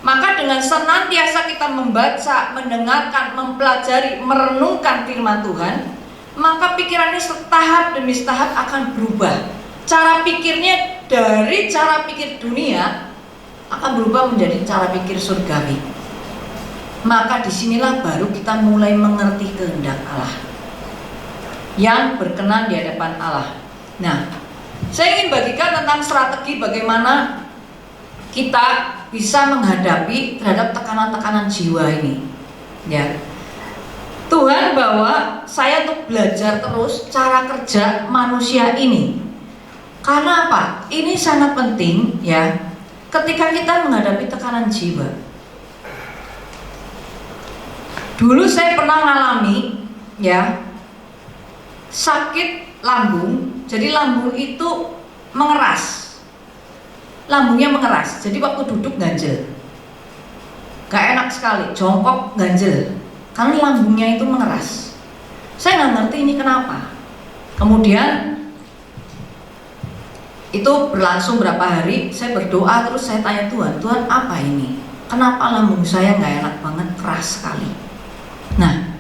Maka dengan senantiasa kita membaca, mendengarkan, mempelajari, merenungkan firman Tuhan, maka pikirannya setahap demi setahap akan berubah. Cara pikirnya dari cara pikir dunia akan berubah menjadi cara pikir surgawi. maka disinilah baru kita mulai mengerti kehendak Allah yang berkenan di hadapan Allah. Nah, saya ingin bagikan tentang strategi bagaimana kita bisa menghadapi terhadap tekanan-tekanan jiwa ini. Ya, Tuhan bawa saya untuk belajar terus cara kerja manusia ini. Karena apa? Ini sangat penting ya. Ketika kita menghadapi tekanan jiwa. Dulu saya pernah mengalami ya sakit lambung. Jadi lambung itu mengeras. Lambungnya mengeras. Jadi waktu duduk ganjel. Gak enak sekali, jongkok ganjel. Karena lambungnya itu mengeras. Saya nggak ngerti ini kenapa. Kemudian itu berlangsung berapa hari, saya berdoa terus saya tanya Tuhan, Tuhan apa ini? Kenapa lambung saya nggak enak banget, keras sekali? Nah,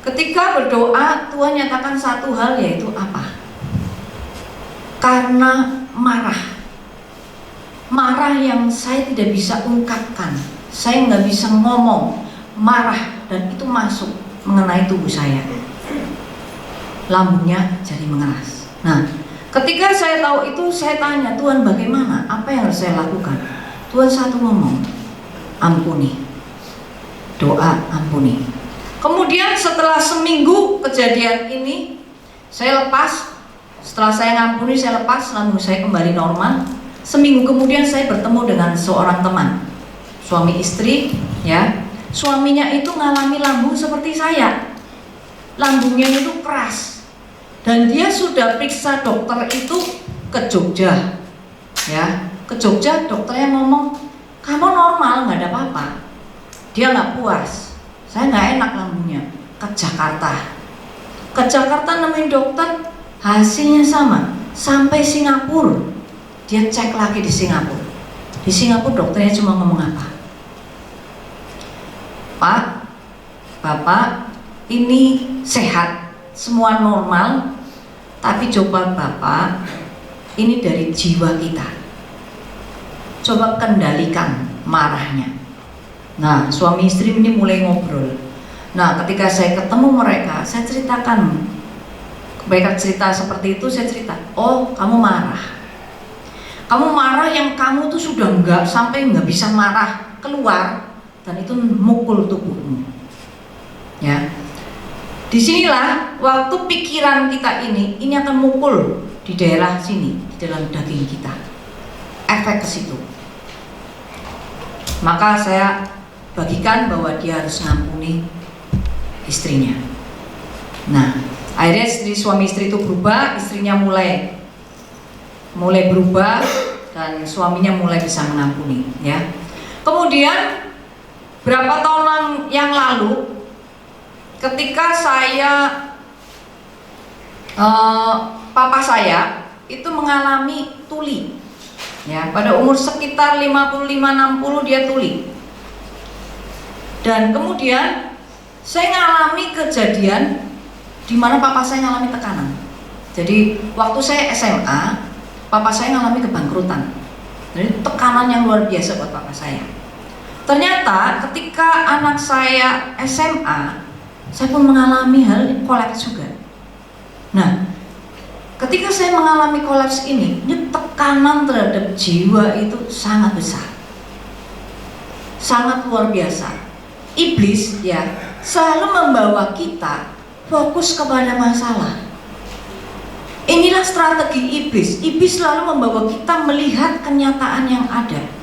ketika berdoa Tuhan nyatakan satu hal, yaitu apa? Karena marah yang saya tidak bisa ungkapkan, saya nggak bisa ngomong, marah, dan itu masuk mengenai tubuh saya, lambungnya jadi mengeras. Nah, ketika saya tahu itu, saya tanya Tuhan bagaimana, apa yang harus saya lakukan? Tuhan satu ngomong, ampuni, doa ampuni. Kemudian setelah seminggu kejadian ini, saya lepas. Setelah saya ngampuni, saya lepas, lambung saya kembali normal. Seminggu kemudian saya bertemu dengan seorang teman, suami istri, ya. Suaminya itu ngalami lambung seperti saya, lambungnya itu keras, dan dia sudah periksa dokter itu ke Jogja, ya, ke Jogja. Dokternya ngomong, kamu normal, nggak ada apa-apa. Dia nggak puas, saya nggak enak lambungnya. Ke Jakarta nemuin dokter, hasilnya sama. Sampai Singapura, dia cek lagi di Singapura. Di Singapura dokternya cuma ngomong apa? Pak, Bapak ini sehat, semua normal, tapi coba Bapak, ini dari jiwa kita, coba kendalikan marahnya. Nah, suami istri ini mulai ngobrol. Nah, ketika saya ketemu mereka, saya ceritakan, mereka cerita seperti itu, saya cerita, oh kamu marah yang kamu tuh sudah nggak bisa marah keluar, dan itu mukul tubuhmu, ya. Disinilah waktu pikiran kita ini akan mukul di daerah sini, di dalam daging kita, efek ke situ. Maka saya bagikan bahwa dia harus ngampuni istrinya. Nah, akhirnya suami istri itu berubah, istrinya mulai berubah, dan suaminya mulai bisa mengampuni, ya. Kemudian berapa tahun yang lalu, ketika papa saya itu mengalami tuli, ya, pada umur sekitar 55-60 dia tuli. Dan kemudian saya mengalami kejadian di mana papa saya mengalami tekanan. Jadi waktu saya SMA, papa saya mengalami kebangkrutan. Jadi tekanan yang luar biasa buat papa saya. Ternyata ketika anak saya SMA, saya pun mengalami hal kolaps juga. Nah, ketika saya mengalami kolaps ini tekanan terhadap jiwa itu sangat besar, sangat luar biasa. Iblis, ya, selalu membawa kita fokus kepada masalah. Inilah strategi iblis. Iblis selalu membawa kita melihat kenyataan yang ada.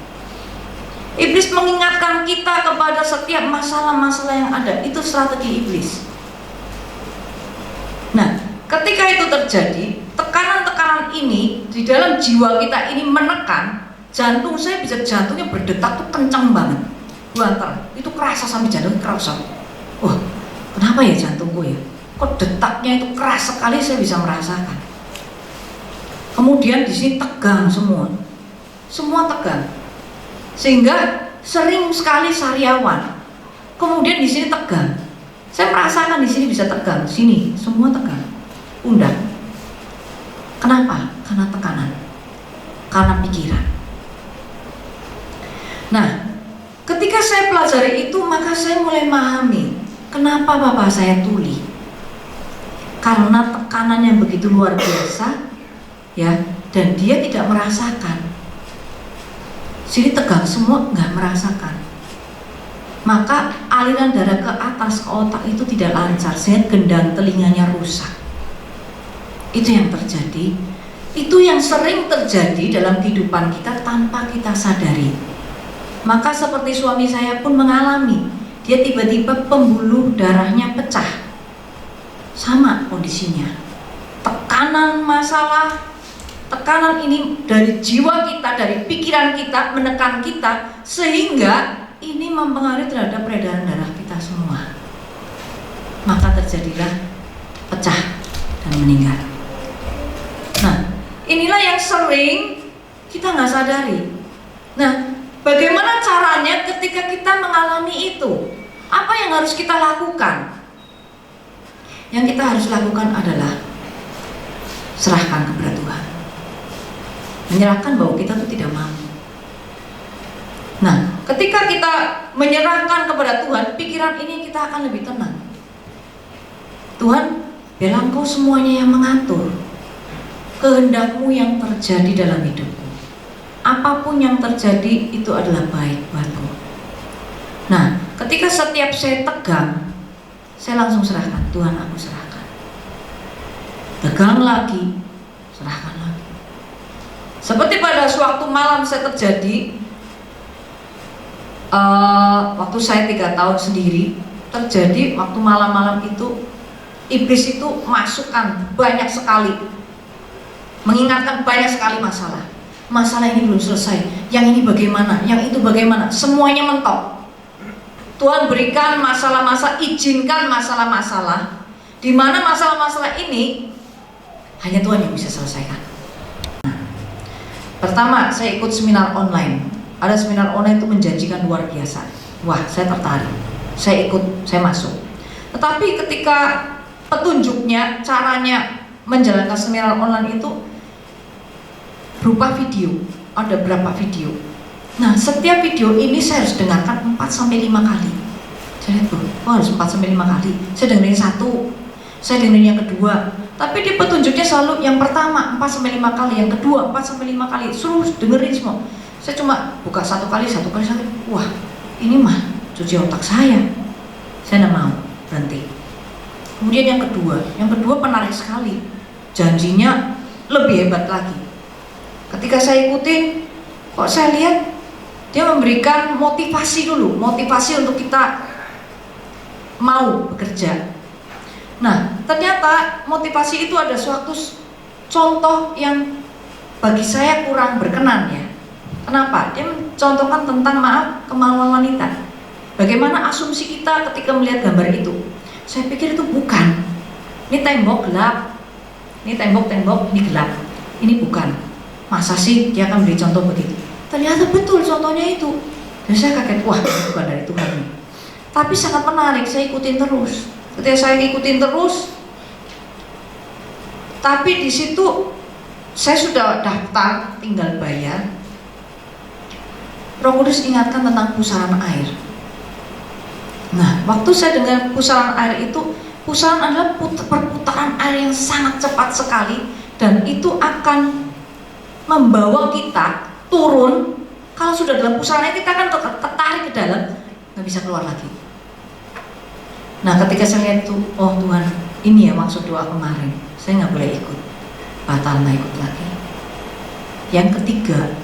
Iblis mengingatkan kita kepada setiap masalah-masalah yang ada. Itu strategi iblis. Nah, ketika itu terjadi, tekanan-tekanan ini di dalam jiwa kita ini menekan, jantung saya bisa, jantungnya berdetak tuh kencang banget, buanter. Itu kerasa sampai jantung kerasa. Wah, kenapa ya jantungku ya? Kok detaknya itu keras sekali, saya bisa merasakan. Kemudian di sini tegang semua tegang. Sehingga sering sekali sariawan. Kemudian di sini tegang. Saya merasakan di sini bisa tegang, sini semua tegang. Pundak. Kenapa? Karena tekanan. Karena pikiran. Nah, ketika ketika saya pelajari itu, maka saya mulai memahami kenapa bapak saya tuli. Karena tekanan yang begitu luar biasa, ya, dan dia tidak merasakan. Jadi tegang semua, nggak merasakan. Maka aliran darah ke atas, ke otak itu tidak lancar, sehingga gendang telinganya rusak. Itu yang terjadi. Itu yang sering terjadi dalam kehidupan kita tanpa kita sadari. Maka seperti suami saya pun mengalami, dia tiba-tiba pembuluh darahnya pecah. Sama kondisinya. Tekanan masalah, tekanan ini dari jiwa kita, dari pikiran kita, menekan kita, sehingga ini mempengaruhi terhadap peredaran darah kita semua. Maka terjadilah pecah dan meninggal. Nah, inilah yang sering kita nggak sadari. Nah, bagaimana caranya ketika kita mengalami itu? Apa yang harus kita lakukan? Yang kita harus lakukan adalah serahkan kepada Tuhan. Menyerahkan bahwa kita itu tidak mampu. Nah, ketika kita menyerahkan kepada Tuhan, pikiran ini kita akan lebih tenang. Tuhan, biarlah Engkau semuanya yang mengatur kehendak-Mu yang terjadi dalam hidupku. Apapun yang terjadi itu adalah baik buatku. Nah, ketika setiap saya tegang, saya langsung serahkan. Tuhan, aku serahkan. Tegang lagi, serahkan lagi. Seperti pada suatu malam saya terjadi, waktu saya 3 tahun sendiri, terjadi waktu malam-malam itu, iblis itu masukkan banyak sekali, mengingatkan banyak sekali masalah. Masalah ini belum selesai, yang ini bagaimana, yang itu bagaimana, semuanya mentok. Tuhan berikan masalah-masalah, izinkan masalah-masalah, di mana masalah-masalah ini hanya Tuhan yang bisa selesaikan. Pertama, saya ikut seminar online. Ada seminar online itu menjanjikan luar biasa. Wah, saya tertarik. Saya ikut, saya masuk. Tetapi ketika petunjuknya, caranya menjalankan seminar online itu berupa video. Ada berapa video. Nah, setiap video ini saya harus dengarkan 4-5 kali. Saya lihat, harus 4-5 kali. Saya dengerin satu, saya dengerin yang kedua. Tapi di petunjuknya selalu yang pertama 4-5 kali, yang kedua 4-5 kali. Suruh dengerin semua. Saya cuma buka satu kali. Wah, ini mah cuci otak saya. Saya tidak mau, berhenti. Kemudian yang kedua menarik sekali. Janjinya lebih hebat lagi. Ketika saya ikutin, kok saya lihat dia memberikan motivasi dulu, motivasi untuk kita mau bekerja. Nah, ternyata motivasi itu ada suatu contoh yang bagi saya kurang berkenan, ya. Kenapa? Dia mencontohkan tentang kemaluan wanita. Bagaimana asumsi kita ketika melihat gambar itu? Saya pikir itu bukan. Ini tembok gelap. Ini tembok, ini gelap. Ini bukan. Masa sih dia akan beri contoh begitu? Ternyata betul contohnya itu. Dan saya kaget, wah, ini bukan dari Tuhan. Tapi sangat menarik, saya ikutin terus. Ketika saya ikutin terus, tapi di situ saya sudah daftar, tinggal bayar. Roh Kudus ingatkan tentang pusaran air. Nah, waktu saya dengar pusaran air itu, pusaran adalah perputaran air yang sangat cepat sekali, dan itu akan membawa kita turun. Kalau sudah dalam pusarannya, kita akan tertarik ke dalam, nggak bisa keluar lagi. Nah, ketika saya lihat itu, oh Tuhan, ini ya maksud doa kemarin. Saya nggak boleh ikut, batal nggak ikut lagi. Yang ketiga,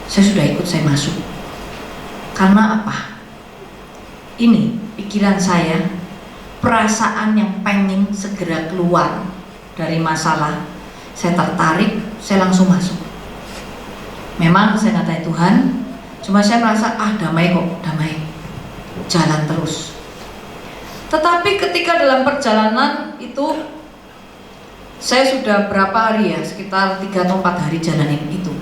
saya sudah ikut, saya masuk. Karena apa? Ini pikiran saya, perasaan yang pengen segera keluar dari masalah. Saya tertarik, saya langsung masuk. Memang saya nggak tanya Tuhan, cuma saya merasa damai kok, damai, jalan terus. Tetapi ketika dalam perjalanan itu, saya sudah berapa hari ya, sekitar 3 atau 4 hari jalanin itu,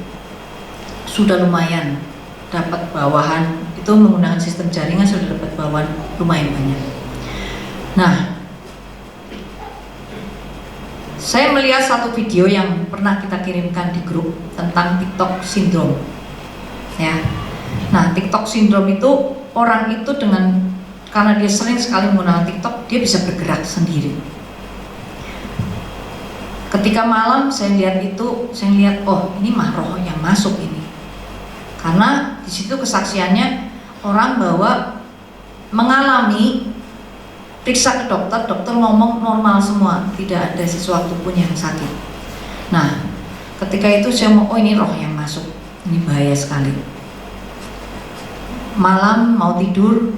sudah lumayan dapat bawahan. Itu menggunakan sistem jaringan sudah dapat bawahan lumayan banyak. Nah, saya melihat satu video yang pernah kita kirimkan di grup tentang TikTok syndrome, ya. Nah, TikTok syndrome itu orang itu karena dia sering sekali menggunakan TikTok, dia bisa bergerak sendiri. Ketika malam saya lihat oh ini mah roh yang masuk ini. Karena di situ kesaksiannya orang bahwa mengalami periksa ke dokter ngomong normal semua, tidak ada sesuatu pun yang sakit. Nah, ketika itu saya oh ini roh yang masuk, ini bahaya sekali. Malam mau tidur,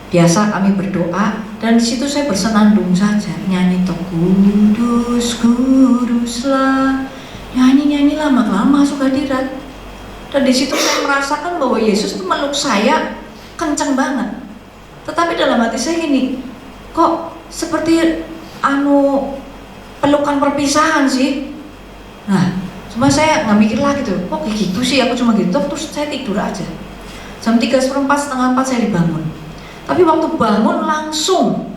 biasa kami berdoa dan di situ saya bersenandung saja, nyanyi toh kudus kuduslah, nyanyi lama-lama masuk hadirat. Dan di situ saya merasakan bahwa Yesus itu meluk saya kencang banget. Tetapi dalam hati saya gini, kok seperti pelukan perpisahan sih. Nah, cuma saya nggak mikir lagi tuh, kok kayak gitu sih, aku cuma gitu, terus saya tidur aja. Jam 3:30, setengah 4 saya dibangun. Tapi waktu bangun langsung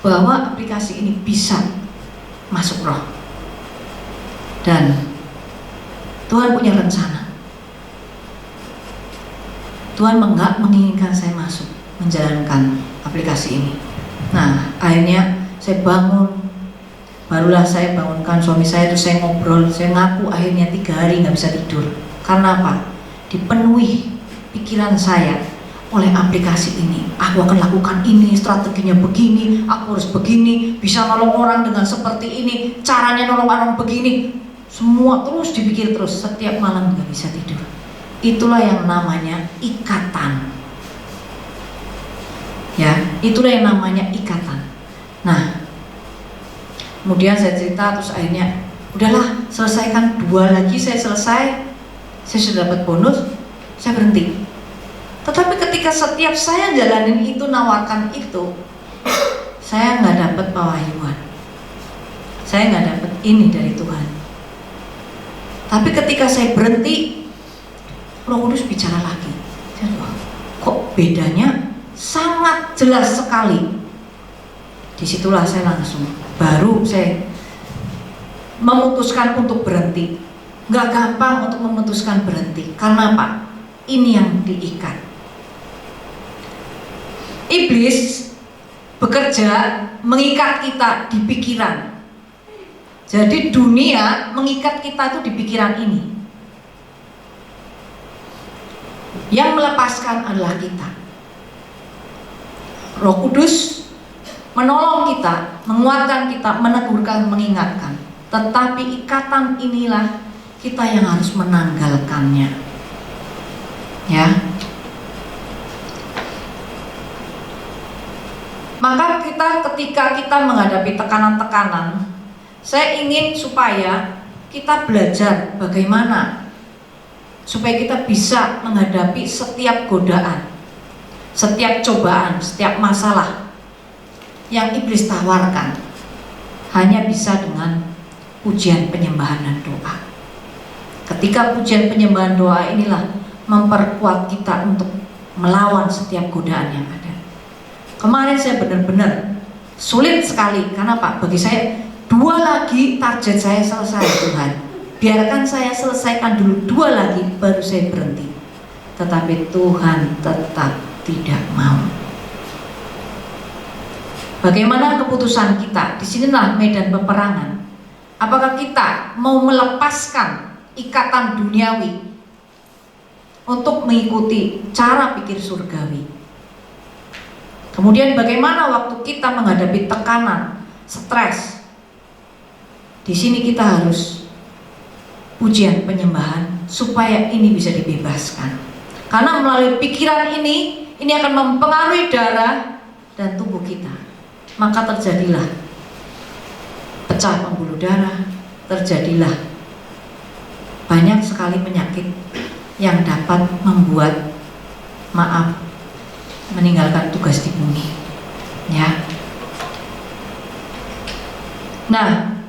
bahwa aplikasi ini bisa masuk roh. Dan Tuhan punya rencana. Tuhan nggak menginginkan saya masuk menjalankan aplikasi ini. Nah, akhirnya saya bangun. Barulah saya bangunkan suami saya, terus saya ngobrol. Saya ngaku akhirnya 3 hari nggak bisa tidur. Karena apa? Dipenuhi pikiran saya oleh aplikasi ini. Aku akan lakukan ini, strateginya begini, aku harus begini, bisa nolong orang dengan seperti ini, caranya nolong orang begini. Semua terus dipikir terus, setiap malam nggak bisa tidur. Itulah yang namanya ikatan. Ya, itulah yang namanya ikatan. Nah, kemudian saya cerita, terus akhirnya udahlah, selesaikan 2 lagi, saya selesai, saya sudah dapat bonus, saya berhenti. Tetapi ketika setiap saya jalanin itu, nawarkan itu, saya nggak dapat pewahyuan, saya nggak dapat ini dari Tuhan. Tapi ketika saya berhenti, Roh Kudus bicara lagi. Saya bilang, kok bedanya sangat jelas sekali. Disitulah saya baru saya memutuskan untuk berhenti. Nggak gampang untuk memutuskan berhenti. Karena apa? Ini yang diikat. Iblis bekerja mengikat kita di pikiran. Jadi dunia mengikat kita itu di pikiran ini. Yang melepaskan adalah kita. Roh Kudus menolong kita, menguatkan kita, menegurkan, mengingatkan. Tetapi ikatan inilah kita yang harus menanggalkannya. Ya. Maka ketika kita menghadapi tekanan-tekanan, saya ingin supaya kita belajar bagaimana supaya kita bisa menghadapi setiap godaan, setiap cobaan, setiap masalah yang iblis tawarkan. Hanya bisa dengan pujian, penyembahan, dan doa. Ketika pujian, penyembahan, doa inilah memperkuat kita untuk melawan setiap godaan yang ada. Kemarin saya benar-benar sulit sekali. Karena apa? Bagi saya 2 lagi target saya selesai, Tuhan. Biarkan saya selesaikan dulu 2 lagi, baru saya berhenti. Tetapi Tuhan tetap tidak mau. Bagaimana keputusan kita? Disinilah medan peperangan. Apakah kita mau melepaskan ikatan duniawi untuk mengikuti cara pikir surgawi? Kemudian bagaimana waktu kita menghadapi tekanan, stres? Di sini kita harus pujian, penyembahan supaya ini bisa dibebaskan. Karena melalui pikiran ini akan mempengaruhi darah dan tubuh kita. Maka terjadilah pecah pembuluh darah, terjadilah banyak sekali penyakit yang dapat membuat meninggalkan tugas di bumi. Ya. Nah,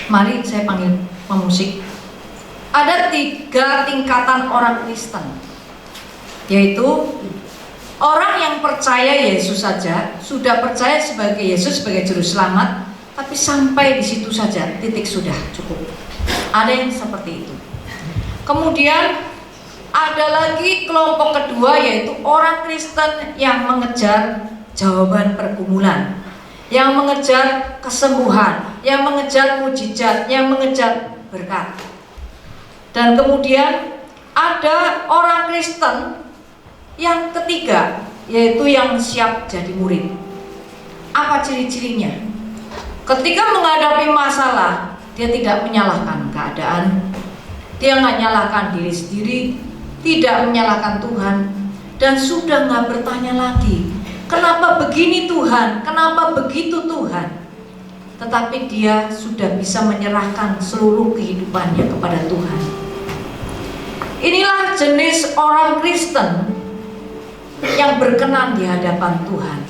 mari saya panggil pemusik. Ada 3 tingkatan orang Kristen, yaitu orang yang percaya Yesus saja, sudah percaya sebagai Yesus sebagai juru selamat, tapi sampai di situ saja, titik sudah cukup. Ada yang seperti itu. Kemudian ada lagi kelompok kedua, yaitu orang Kristen yang mengejar jawaban pergumulan, yang mengejar kesembuhan, yang mengejar mujizat, yang mengejar berkat. Dan kemudian ada orang Kristen yang ketiga, yaitu yang siap jadi murid. Apa ciri-cirinya? Ketika menghadapi masalah, dia tidak menyalahkan keadaan, dia nggak nyalahkan diri sendiri, tidak menyalahkan Tuhan, dan sudah nggak bertanya lagi, kenapa begini Tuhan, kenapa begitu Tuhan. Tetapi dia sudah bisa menyerahkan seluruh kehidupannya kepada Tuhan. Inilah jenis orang Kristen yang berkenan di hadapan Tuhan.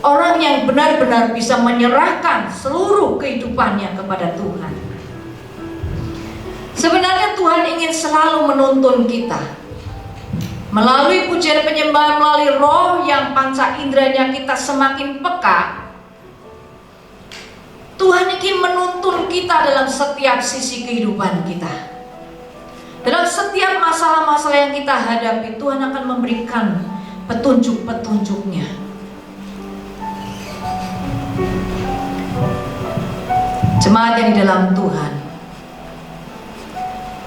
Orang yang benar-benar bisa menyerahkan seluruh kehidupannya kepada Tuhan. Sebenarnya Tuhan ingin selalu menuntun kita melalui pujian penyembahan, melalui roh yang panca inderanya kita semakin peka. Tuhan ingin menuntun kita dalam setiap sisi kehidupan kita. Dalam setiap masalah-masalah yang kita hadapi, Tuhan akan memberikan petunjuk-petunjuknya. Jemaat yang di dalam Tuhan,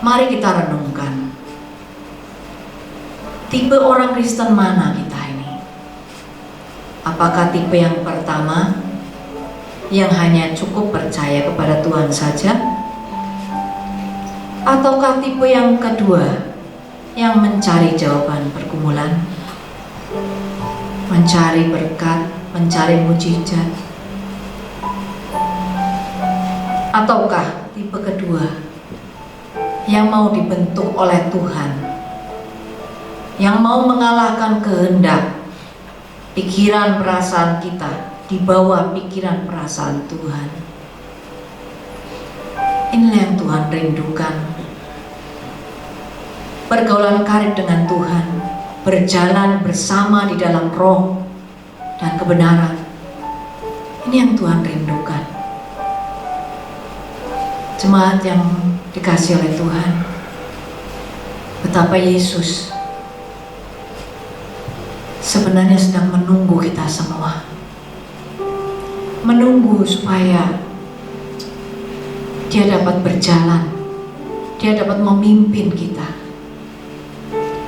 mari kita renungkan, tipe orang Kristen mana kita ini? Apakah tipe yang pertama, yang hanya cukup percaya kepada Tuhan saja? Ataukah tipe yang kedua, yang mencari jawaban pergumulan, mencari berkat, mencari mujizat? Ataukah tipe kedua, yang mau dibentuk oleh Tuhan, yang mau mengalahkan kehendak, pikiran perasaan kita di bawah pikiran perasaan Tuhan? Inilah yang Tuhan rindukan. Pergaulan karib dengan Tuhan, berjalan bersama di dalam roh dan kebenaran. Ini yang Tuhan rindukan. Jemaat yang dikasihi oleh Tuhan, betapa Yesus sebenarnya sedang menunggu kita semua. Menunggu supaya Dia dapat berjalan, Dia dapat memimpin kita,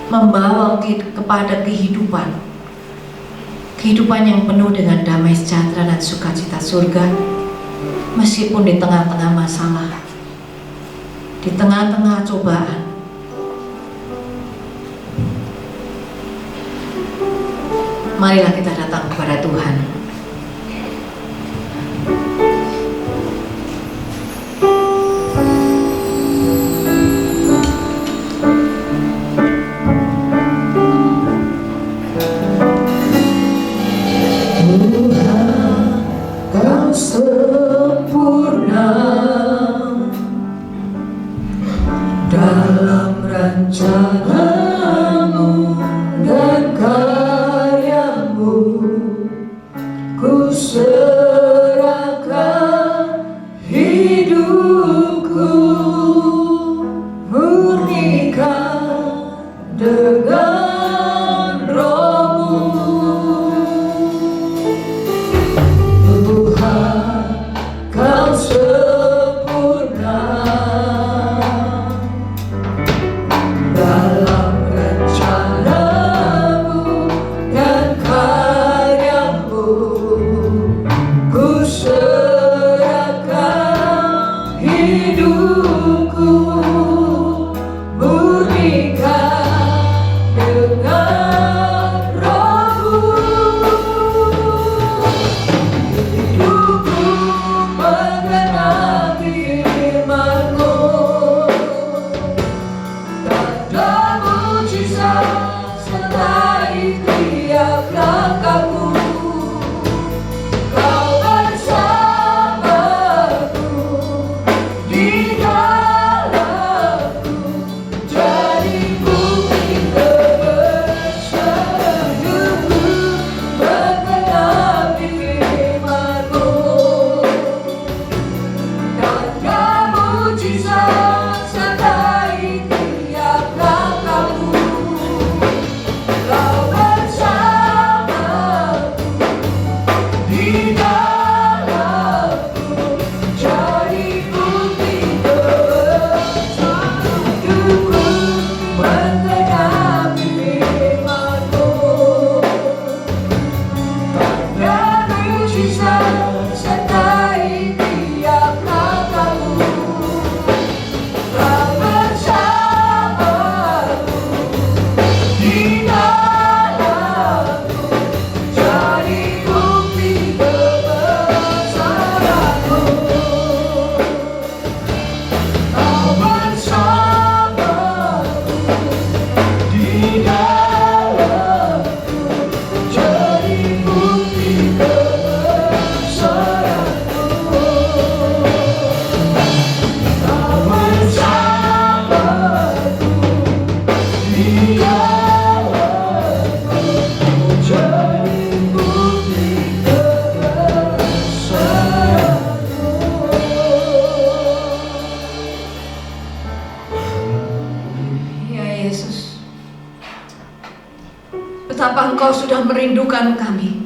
membawa kita kepada kehidupan yang penuh dengan damai sejahtera dan sukacita surga. Meskipun di tengah-tengah masalah, di tengah-tengah cobaan, marilah kita datang kepada Tuhan. Kau sempurna dalam rencanamu dan karyamu. Ku serahkan hidupku, murnikan dengan rohmu. Tuhan, Kau sempurna dalam rencanamu dan karyamu. Ku serahkan hidupku, murnikan dengan rohmu. Hidupku mengenali firman-Mu, tanda mujizat sertai tiap langkahku. Kau bersamaku di dalamku, jadi bukti kebesaran hidupku mengenali firman-Mu. Tanda mujizat sertai Yesus. Betapa Engkau sudah merindukan kami.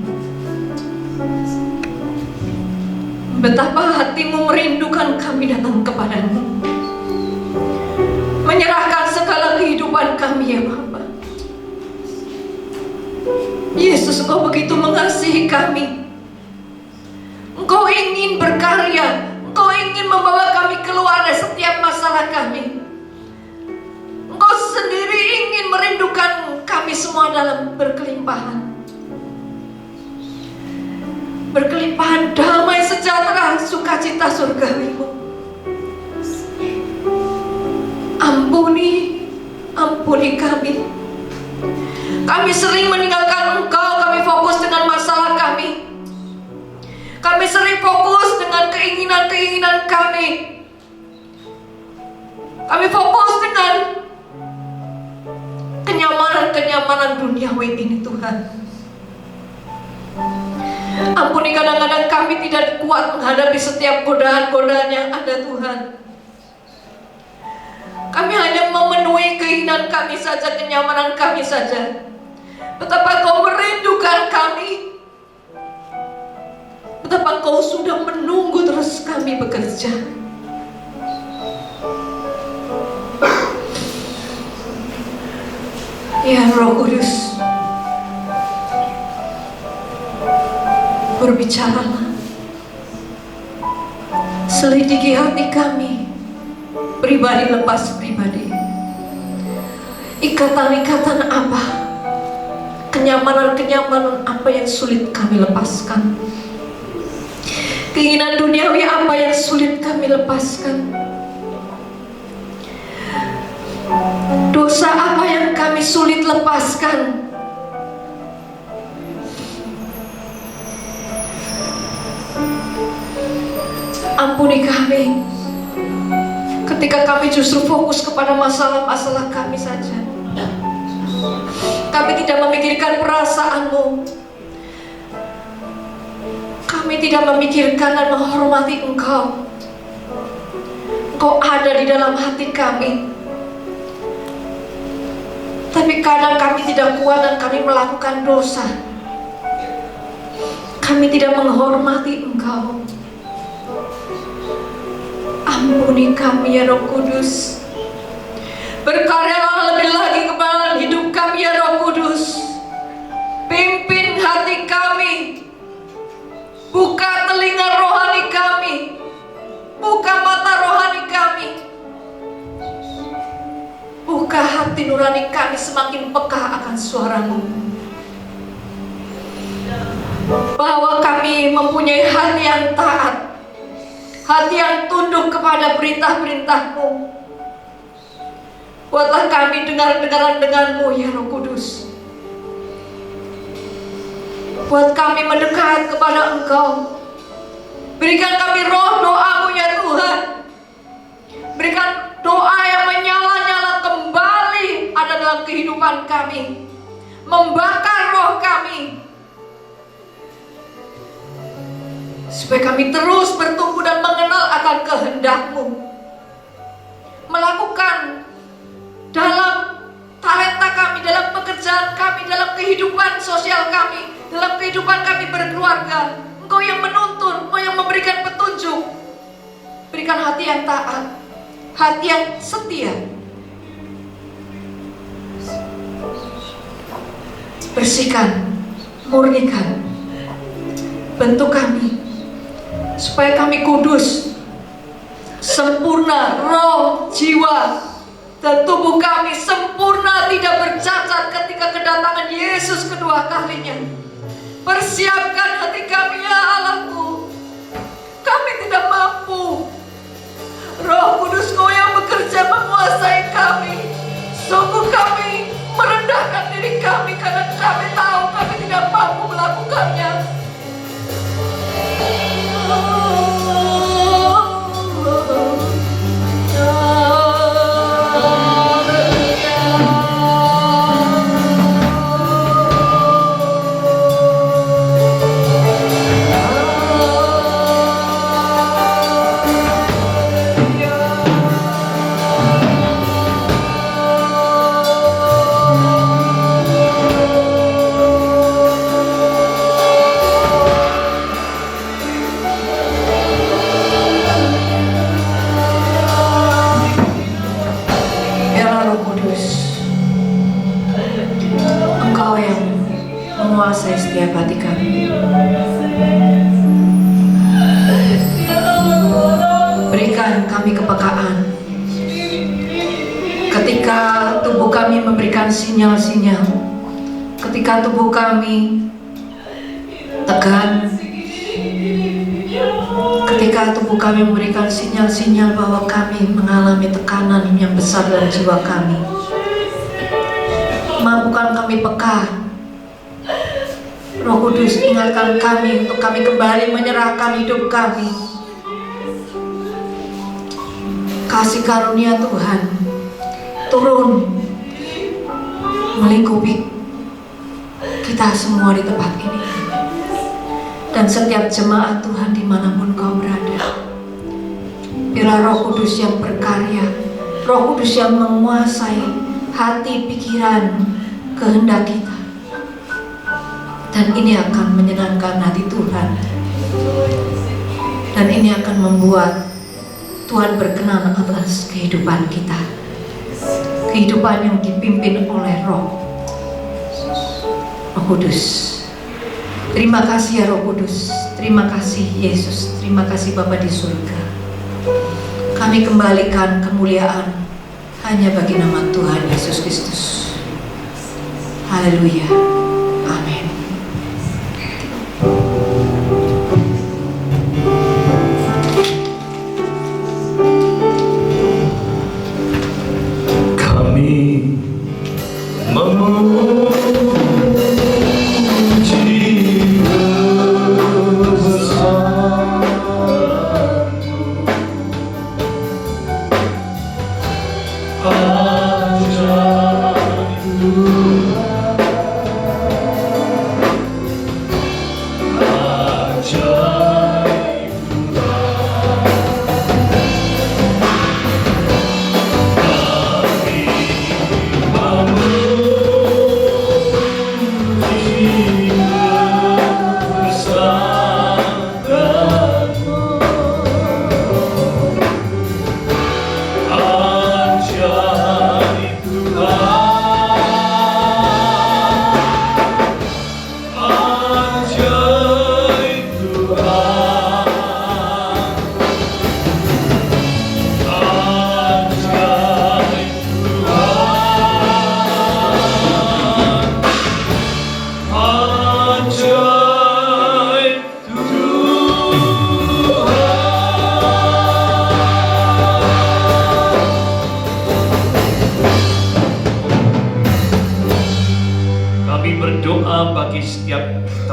Betapa hatimu merindukan kami datang kepadamu, menyerahkan segala kehidupan kami ya Bapa. Yesus, Engkau begitu mengasihi kami. Engkau ingin berkarya, Engkau ingin membawa kami keluar dari setiap masalah kami. Engkau sendiri ingin merindukan kami semua dalam berkelimpahan. Berkelimpahan damai sejahtera sukacita surgawimu. Ampuni kami. Kami sering meninggalkan Engkau, kami fokus dengan masalah kami. Kami sering fokus dengan keinginan-keinginan kami. Kami fokus dengan kenyamanan duniawi ini Tuhan. Ampuni kadang-kadang kami tidak kuat menghadapi setiap godaan-godaan yang ada Tuhan. Kami hanya memenuhi keinginan kami saja, kenyamanan kami saja. Betapa Kau merindukan kami. Betapa Kau sudah menunggu terus kami bekerja. Ya Roh Kudus, berbicaralah, selidiki hati kami, pribadi lepas pribadi. Ikatan-ikatan apa, kenyamanan-kenyamanan apa yang sulit kami lepaskan, keinginan duniawi apa yang sulit kami lepaskan, dosa apa yang kami sulit lepaskan. Ampuni kami ketika kami justru fokus kepada masalah-masalah kami saja. Kami tidak memikirkan perasaan-Mu. Kami tidak memikirkan dan menghormati Engkau. Engkau ada di dalam hati kami. Tapi kadang kami tidak kuat dan kami melakukan dosa. Kami tidak menghormati Engkau. Ampuni kami ya Roh Kudus. Berkaryalah lebih lagi kepada hidup kami ya Roh Kudus. Pimpin hati kami. Buka telinga rohani kami. Buka mata rohani kami. Buka hati nurani kami semakin peka akan suara-Mu. Bahwa kami mempunyai hati yang taat, hati yang tunduk kepada perintah-perintah-Mu. Buatlah kami dengar-dengaran-dengan-Mu ya Roh Kudus. Buat kami mendekat kepada Engkau. Berikan kami roh doa-Mu ya Tuhan. Berikan doa yang menyala-nyala kembali ada dalam kehidupan kami, membakar roh kami, supaya kami terus bertumbuh dan mengenal akan kehendak-Mu, melakukan dalam talenta kami, dalam pekerjaan kami, dalam kehidupan sosial kami, dalam kehidupan kami berkeluarga. Engkau yang menuntun, Engkau yang memberikan petunjuk. Berikan hati yang taat, hati yang setia. Bersihkan, murnikan, bentuk kami supaya kami kudus, sempurna, roh, jiwa, dan tubuh kami sempurna, tidak bercacat ketika kedatangan Yesus kedua kalinya. Persiapkan hati kami ya Allahku. Kami tidak mampu. Roh Kudus Kau yang bekerja menguasai kami. Sungguh kami merendahkan diri kami karena kami tahu kami tidak mampu melakukannya. Kudus, Engkau yang menguasai setiap hati kami. Berikan kami kepekaan ketika tubuh kami memberikan sinyal-sinyal, ketika tubuh kami tegan, ketika tubuh kami memberikan sinyal-sinyal bahwa kami mengalami tekanan yang besar dalam jiwa kami. Mampukan kami peka. Roh Kudus, ingatkan kami untuk kami kembali menyerahkan hidup kami. Kasih karunia Tuhan turun melingkupi kita semua di tempat ini dan setiap jemaat Tuhan dimanapun kau berada. Biarlah Roh Kudus yang berkarya, Roh Kudus yang menguasai hati, pikiran, kehendak kita, dan ini akan menyenangkan hati Tuhan, dan ini akan membuat Tuhan berkenan atas kehidupan kita, kehidupan yang dipimpin oleh Roh Kudus. Terima kasih ya Roh Kudus, terima kasih Yesus, terima kasih Bapa di surga. Kami kembalikan kemuliaan hanya bagi nama Tuhan Yesus Kristus. Haleluya, amin. Kami memuji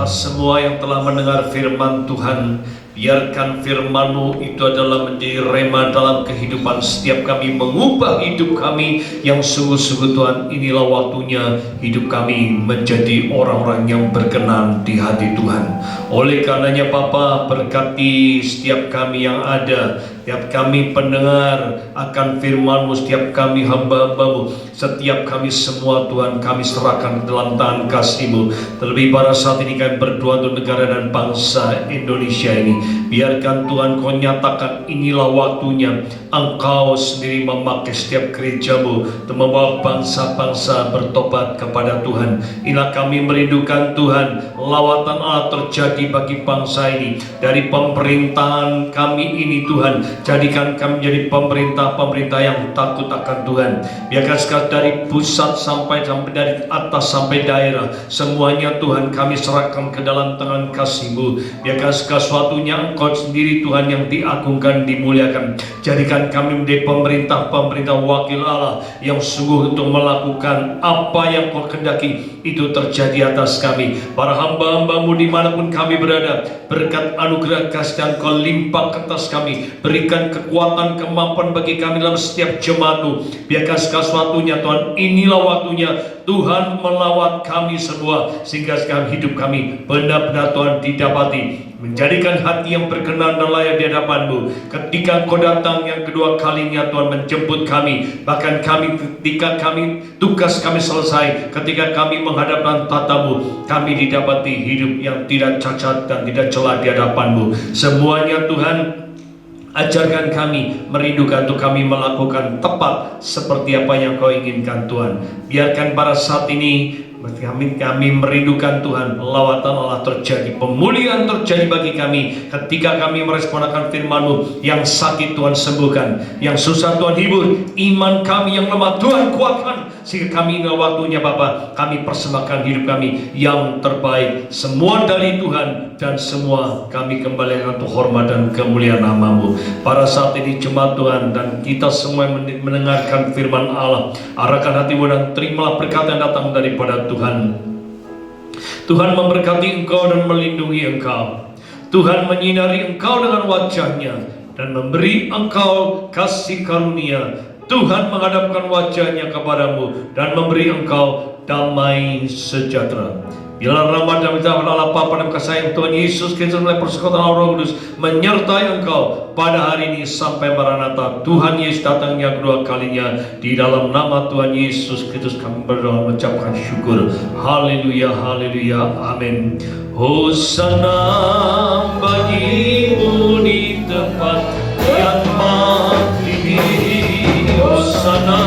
semua yang telah mendengar firman Tuhan. Biarkan firman-Mu itu adalah menjadi rema dalam kehidupan setiap kami, mengubah hidup kami yang sungguh-sungguh Tuhan. Inilah waktunya hidup kami menjadi orang-orang yang berkenan di hati Tuhan. Oleh karenanya Bapa, berkati setiap kami yang ada, setiap kami pendengar akan firman-Mu, setiap kami hamba-hamba-Mu, setiap kami semua Tuhan kami serahkan ke dalam tangan kasih-Mu. Terlebih pada saat ini kami berdoa untuk negara dan bangsa Indonesia ini. Biarkan Tuhan Kau nyatakan inilah waktunya Engkau sendiri memakai setiap gereja-Mu untuk membawa bangsa-bangsa bertobat kepada Tuhan. Inilah kami merindukan Tuhan, lawatan Allah terjadi bagi bangsa ini. Dari pemerintahan kami ini Tuhan, jadikan kami menjadi pemerintah-pemerintah yang takut akan Tuhan. Biarkan sekali dari pusat sampai dari atas sampai daerah, semuanya Tuhan kami serahkan ke dalam tangan kasih-Mu. Biarkan segala sesuatunya Engkau sendiri Tuhan yang diagungkan, dimuliakan. Jadikan kami menjadi pemerintah-pemerintah wakil Allah yang sungguh untuk melakukan apa yang Kau kehendaki itu terjadi atas kami. Para hamba-hamba-Mu dimanapun kami berada, berkat anugerah kasih dan Kau limpah ke atas kami. Berikan kekuatan, kemampuan bagi kami dalam setiap jemaat-Mu. Biarkan segala sesuatunya Tuhan, inilah waktunya Tuhan melawat kami semua, sehingga sekarang hidup kami benar-benar Tuhan didapati menjadikan hati yang berkenan dan layak di hadapan-Mu. Ketika Kau datang yang kedua kalinya Tuhan menjemput kami, bahkan kami ketika tugas kami selesai, ketika kami menghadapkan tata-Mu, kami didapati hidup yang tidak cacat dan tidak celah di hadapan-Mu. Semuanya Tuhan Ajarkan kami merindukan untuk kami melakukan tepat seperti apa yang Kau inginkan Tuhan. Biarkan pada saat ini kami merindukan Tuhan, lawatan Allah terjadi, pemulihan terjadi bagi kami ketika kami merespon akan firman-Mu. Yang sakit Tuhan sembuhkan, yang susah Tuhan hibur, iman kami yang lemah Tuhan kuatkan, sehingga kami inilah waktunya Bapa, kami persembahkan hidup kami yang terbaik, semua dari Tuhan, dan semua kami kembalikan untuk hormat dan kemuliaan nama-Mu. Pada saat ini jemaat Tuhan dan kita semua yang mendengarkan firman Allah, arahkan hatimu dan terimalah berkat yang datang daripada Tuhan. Tuhan memberkati engkau dan melindungi engkau. Tuhan menyinari engkau dengan wajahnya dan memberi engkau kasih karunia. Tuhan menghadapkan wajahnya kepadamu dan memberi engkau damai sejahtera. Bila rahmat dan berkah Allah Bapa dan kasih Tuhan Yesus Kristus oleh persekutuan Roh Kudus menyertai engkau pada hari ini sampai Maranatha. Tuhan Yesus datang yang kedua kalinya. Di dalam nama Tuhan Yesus Kristus kami berdoa mengucapkan syukur. Haleluya, haleluya, amin. Hosana bagimu di tempat yang tinggi. Hosana